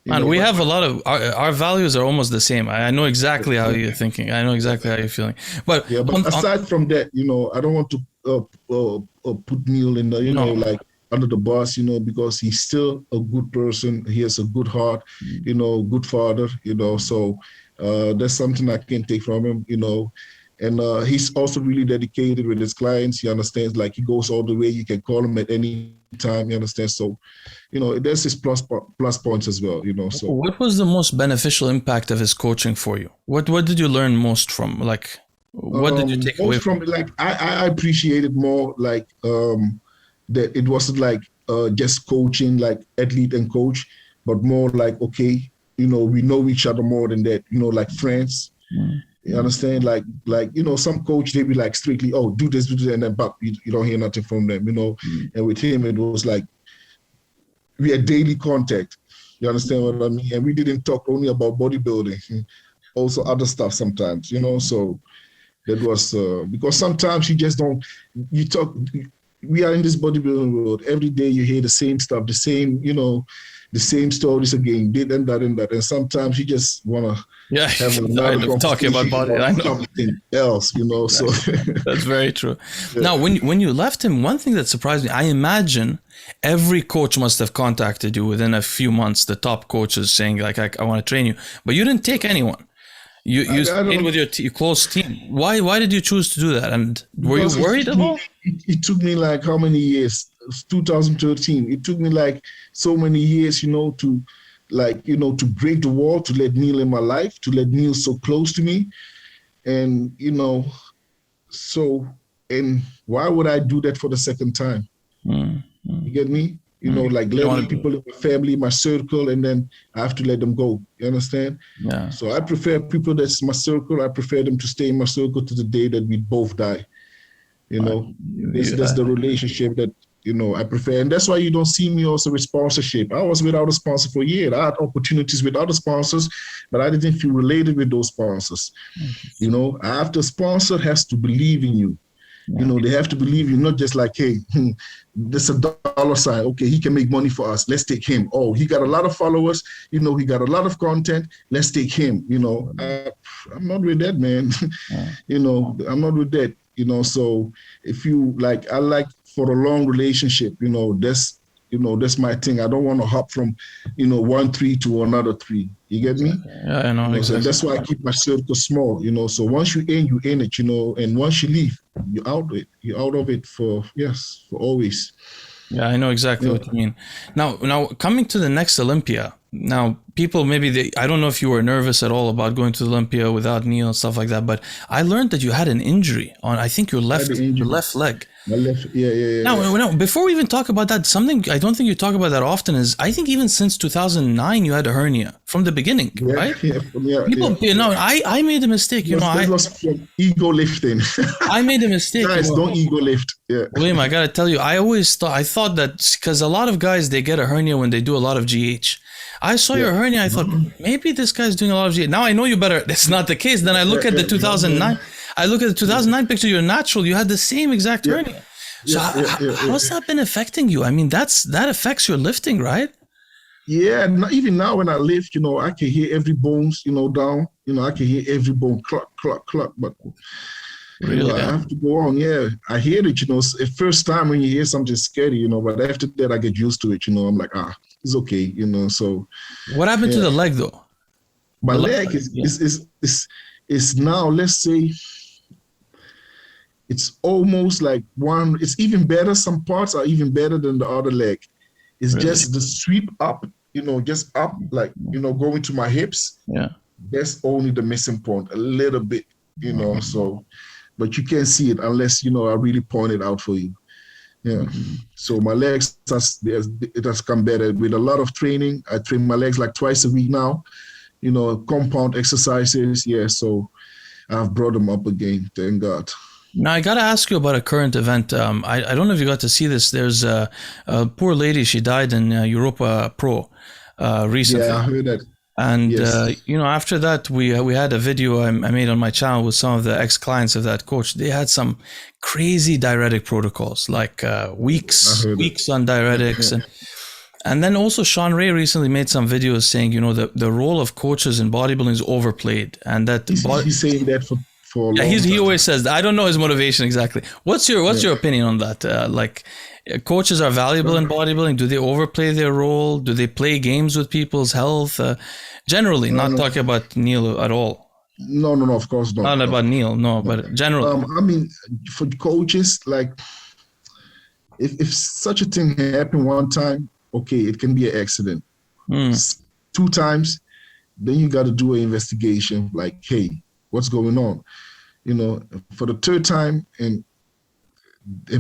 And we have a lot of our values are almost the same. I know exactly how you're thinking. I know exactly how you're feeling. But yeah, but aside from that, I don't want to put Neil in the, like under the bus, because he's still a good person. He has a good heart, good father, so that's something I can't take from him, And he's also really dedicated with his clients. He understands, like, he goes all the way. You can call him at any time. You understand? So, there's his plus points as well. So what was the most beneficial impact of his coaching for you? What did you learn most from? Like, what did you take away from? Like, I appreciated more, like, that it wasn't like just coaching, like athlete and coach, but more like, okay, we know each other more than that. Like friends. You understand? Like, some coach, they be like strictly, oh, do this, and then but you don't hear nothing from them, And with him, it was like we had daily contact. You understand what I mean? And we didn't talk only about bodybuilding, also other stuff sometimes, So that was because sometimes you just don't. You talk. We are in this bodybuilding world. Every day you hear the same stuff, the same, the same stories again, did and that and that. And sometimes you just want to have another talking about body. I know. Something else, So that's very true. Yeah. Now, when you left him, one thing that surprised me, I imagine every coach must have contacted you within a few months. The top coaches saying like, I want to train you, but you didn't take anyone. You stayed with your close team. Why did you choose to do that? And were you worried at all? It took me like how many years? 2013. It took me like so many years, to like, to break the wall, to let Neil in my life, to let Neil so close to me. And, and why would I do that for the second time? You get me? Like letting people in my family, my circle, and then I have to let them go. You understand? Yeah. So I prefer people that's my circle. I prefer them to stay in my circle to the day that we both die. That's the relationship that, I prefer. And that's why you don't see me also with sponsorship. I was without a sponsor for a year. I had opportunities with other sponsors, but I didn't feel related with those sponsors. After a sponsor has to believe in you. They have to believe you, not just like, hey, this is a dollar sign. Okay, he can make money for us. Let's take him. Oh, he got a lot of followers. He got a lot of content. Let's take him. I'm not with that, man. I'm not with that. So if you like, I like for a long relationship, that's my thing. I don't want to hop from, 1 3 to another 3. You get me? Yeah, I know. So that's why I keep my circle small, So once you're in it, and once you leave, you're out of it. You're out of it for always. Yeah, I know exactly what you mean. Now coming to the next Olympia. Now, people I don't know if you were nervous at all about going to the Olympia without Neil and stuff like that, but I learned that you had an injury on, I think, your left leg. My left, yeah. Now, before we even talk about that, something I don't think you talk about that often is, I think even since 2009, you had a hernia from the beginning, right? I made a mistake. That was from ego lifting. I made a mistake. Guys, don't ego lift. Yeah. William, I gotta tell you, I thought that because a lot of guys, they get a hernia when they do a lot of GH. I saw your hernia. I thought maybe this guy's doing a lot of GH. Now I know you better. That's not the case. Then I look at the 2009. I look at the 2009 picture. You're natural. You had the same exact hernia. So how's that been affecting you? I mean, that affects your lifting, right? Yeah. Even now when I lift, I can hear every bones, down. I can hear every bone cluck, cluck, cluck. But really, I have to go on. Yeah, I hear it. At first time when you hear something scary, but after that I get used to it. I'm like, it's okay. So what happened to the leg though? My leg is now, let's say, it's almost like one. It's even better. Some parts are even better than the other leg. It's just the sweep up, just up, like, going to my hips. Yeah. That's only the missing point, a little bit, so, but you can't see it unless, I really point it out for you. Yeah. So my legs, it has come better with a lot of training. I train my legs like twice a week now, compound exercises. Yeah. So I've brought them up again. Thank God. Now, I got to ask you about a current event. I don't know if you got to see this. There's a poor lady. She died in Europa Pro recently. Yeah, I heard that. And, after that, we had a video I made on my channel with some of the ex-clients of that coach. They had some crazy diuretic protocols, like weeks on diuretics. And then also Sean Ray recently made some videos saying, the role of coaches in bodybuilding is overplayed, and that he's saying that for a long time. He always says that. I don't know his motivation exactly. What's your opinion on that? Coaches are valuable in bodybuilding. Do they overplay their role? Do they play games with people's health? Generally, not talking about Neil at all. No, of course not. Not about Neil, no, but generally. I mean, for coaches, like, if such a thing happened one time, okay, it can be an accident. 2 times, then you got to do an investigation. Like, hey, what's going on? For the 3rd time, and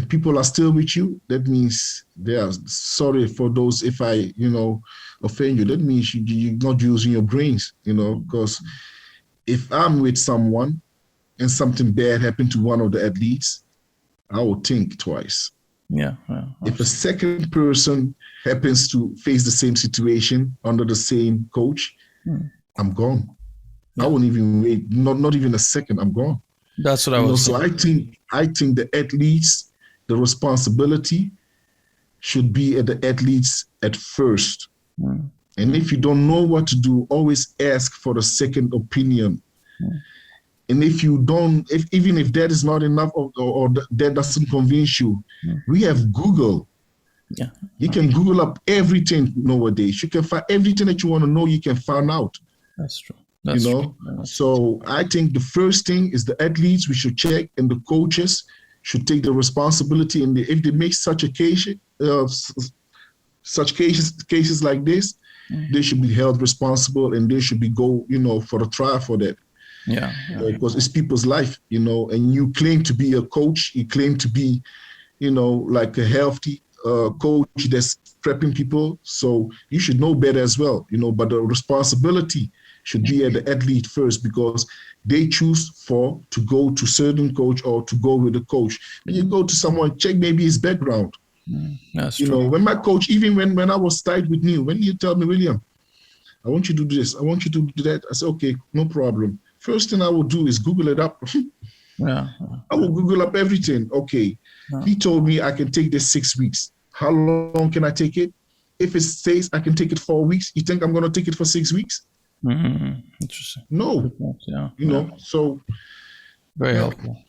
people are still with you, that means they are sorry for those. If I, offend you, that means you're not using your brains. Because if I'm with someone and something bad happened to one of the athletes, I will think twice. Yeah. If a second person happens to face the same situation under the same coach, I'm gone. I won't even wait. Not even a second. I'm gone. That's what I was. So I think the athletes, the responsibility should be at the athletes at first. And if you don't know what to do, always ask for a second opinion. And if you don't, even if that is not enough or that doesn't convince you, we have Google. Yeah. You can Google up everything nowadays. You can find everything that you want to know, you can find out. That's true. That's true. So I think the first thing is the athletes we should check, and the coaches should take the responsibility. And if they make such cases like this, they should be held responsible, and they should be for the trial for that. Yeah. Because it's people's life, and you claim to be a coach, you claim to be, like a healthy coach that's prepping people. So you should know better as well, but the responsibility should be at the athlete first, because they choose to go to certain coach or to go with a coach. When you go to someone, check maybe his background. That's true. When my coach, even when I was tight with Neil, when you tell me, William, I want you to do this, I want you to do that, I said, okay, no problem. First thing I will do is Google it up. I will Google up everything. Okay. He told me I can take this 6 weeks. How long can I take it? If it says I can take it 4 weeks, you think I'm going to take it for 6 weeks? Interesting. No. So. Very helpful.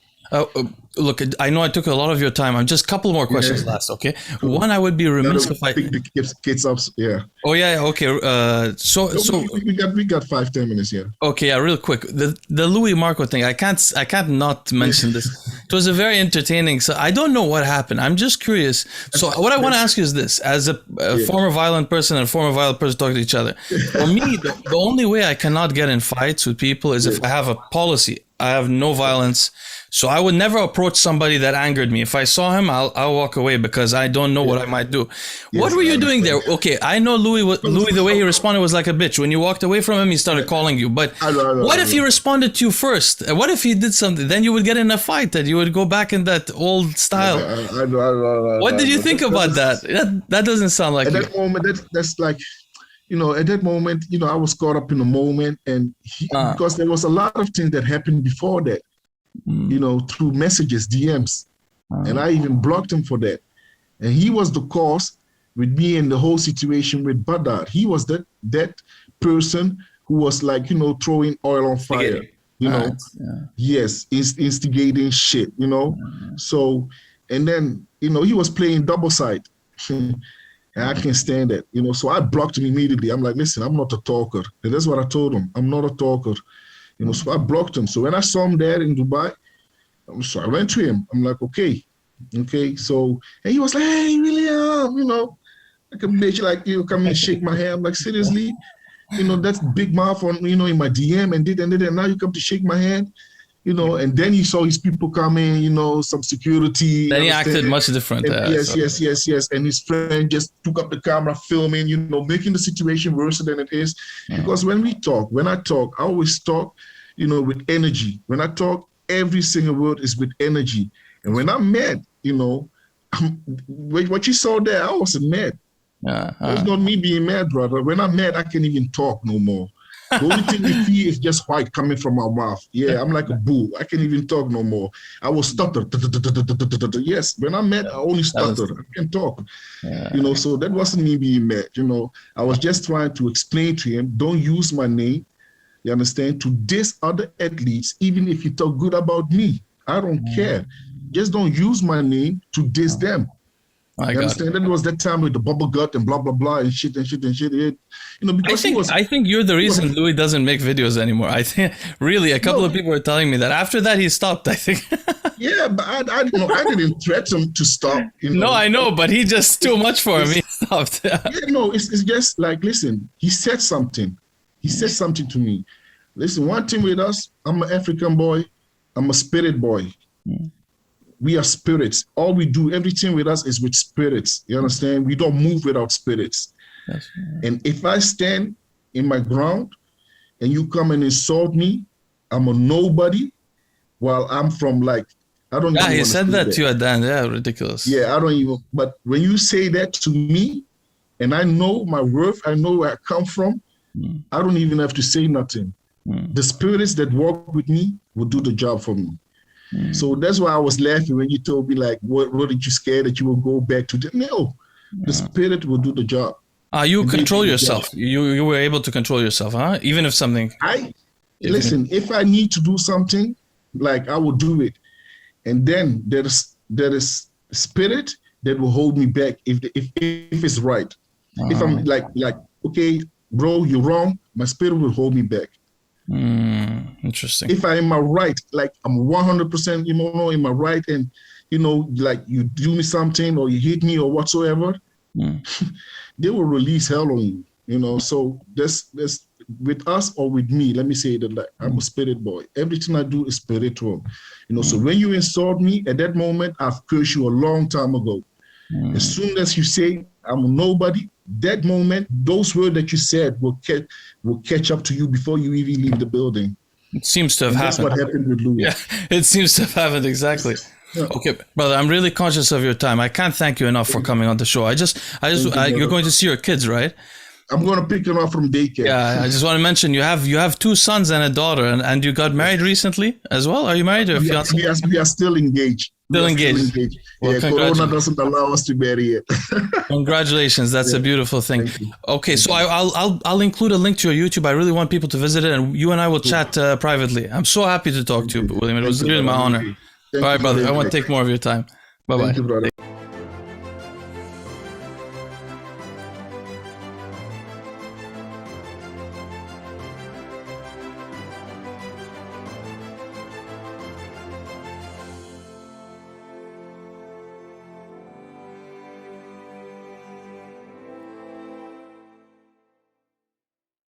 Look, I know I took a lot of your time. I'm just a couple more questions last, okay? One, I would be remiss if I... Pick the kids up, yeah. Oh, yeah, okay. So we got 5-10 minutes, yeah. Okay, yeah, real quick. The Luimarco thing, I can't not mention this. It was a very entertaining... So I don't know what happened. I'm just curious. So what I want to ask you is this. As a former violent person and a former violent person talking to each other, for me, the only way I cannot get in fights with people is if I have a policy. I have no violence. So I would never approach somebody that angered me. If I saw him, I'll walk away because I don't know what I might do. What were you doing there? Okay, I know Louis, the way he responded was like a bitch. When you walked away from him, he started calling you. But what if he responded to you first? What if he did something? Then you would get in a fight and you would go back in that old style. What did you think about that? That doesn't sound like at that moment, that's like... at that moment, I was caught up in the moment, and because there was a lot of things that happened before that, through messages, DMs, and I even blocked him for that. And he was the cause with me and the whole situation with Badar. He was that person who was like, throwing oil on fire, yes, instigating shit, So, and then, he was playing double side. And I can't stand that, So I blocked him immediately. I'm like, listen, I'm not a talker. And that's what I told him. I'm not a talker, So I blocked him. So when I saw him there in Dubai, so I went to him. I'm like, okay. So, and he was like, hey, Wiliam, like a bitch, like, come and shake my hand. I'm like, seriously? That's big mouth on, in my DM and did. And now you come to shake my hand. And then he saw his people coming, some security. Then he acted much different. Yes. And his friend just took up the camera, filming, making the situation worse than it is. Yeah. Because when I talk, I always talk, with energy. When I talk, every single word is with energy. And when I'm mad, what you saw there, I wasn't mad. It was not me being mad, brother. When I'm mad, I can't even talk no more. The only thing we feel is just white coming from our mouth. Yeah, I'm like a bull. I can't even talk no more. I will stutter. Yes, when I'm mad, I only stutter. I can't talk. You know, so that wasn't me being mad. You know, I was just trying to explain to him, don't use my name, you understand, to diss other athletes, even if you talk good about me. I don't care. Just don't use my name to diss them. You understand? That was that time with the bubble gut and blah blah blah and shit. You know, because I think you're the reason Louis doesn't make videos anymore. I think really a couple of people were telling me that. After that, he stopped. I think. Yeah, but I didn't threaten him to stop. You know? No, I know, but he just too much for him. He stopped. Yeah, no, it's just like, listen. He said something. He said something to me. Listen, one thing with us, I'm an African boy. I'm a spirit boy. We are spirits. All we do, everything with us is with spirits. You understand? We don't move without spirits. And if I stand in my ground and you come and insult me, I'm a nobody. While I'm from like, I don't. Yeah, he said that to you at the end. Yeah, ridiculous. Yeah, I don't even. But when you say that to me, and I know my worth, I know where I come from, I don't even have to say nothing. The spirits that walk with me will do the job for me. So that's why I was laughing when you told me, like, what did you scared that you will go back to? No, the spirit will do the job. You control yourself. You were able to control yourself, huh? Even if something. Listen, if I need to do something, like, I will do it. And then there is spirit that will hold me back if it's right. If I'm like, okay, bro, you're wrong, my spirit will hold me back. Interesting. If I'm in my right, like I'm 100%, you know, in my right, and you know, like you do me something or you hit me or whatsoever, they will release hell on you. You know, so that's with us or with me. Let me say that, like, I'm a spirit boy. Everything I do is spiritual. You know, so when you insult me at that moment, I've cursed you a long time ago. As soon as you say I'm a nobody, that moment, those words that you said will catch up to you before you even leave the building. It seems to have happened. That's what happened with Louis. Yeah, it seems to have happened exactly. Yeah. Okay, brother, I'm really conscious of your time. I can't thank you enough for coming on the show. You're going to see your kids, right? I'm going to pick them up from daycare. Yeah, I just want to mention you have 2 sons and a daughter, and you got married recently as well. Are you married or fiancé? We are still engaged. Still engaged. Well, yeah, Corona doesn't allow us to marry yet. Congratulations, that's a beautiful thing. Okay, so I'll include a link to your YouTube. I really want people to visit it, and you and I will chat privately. I'm so happy to talk to you, William. It was really my honor. All right, brother. I won't take more of your time. Bye bye.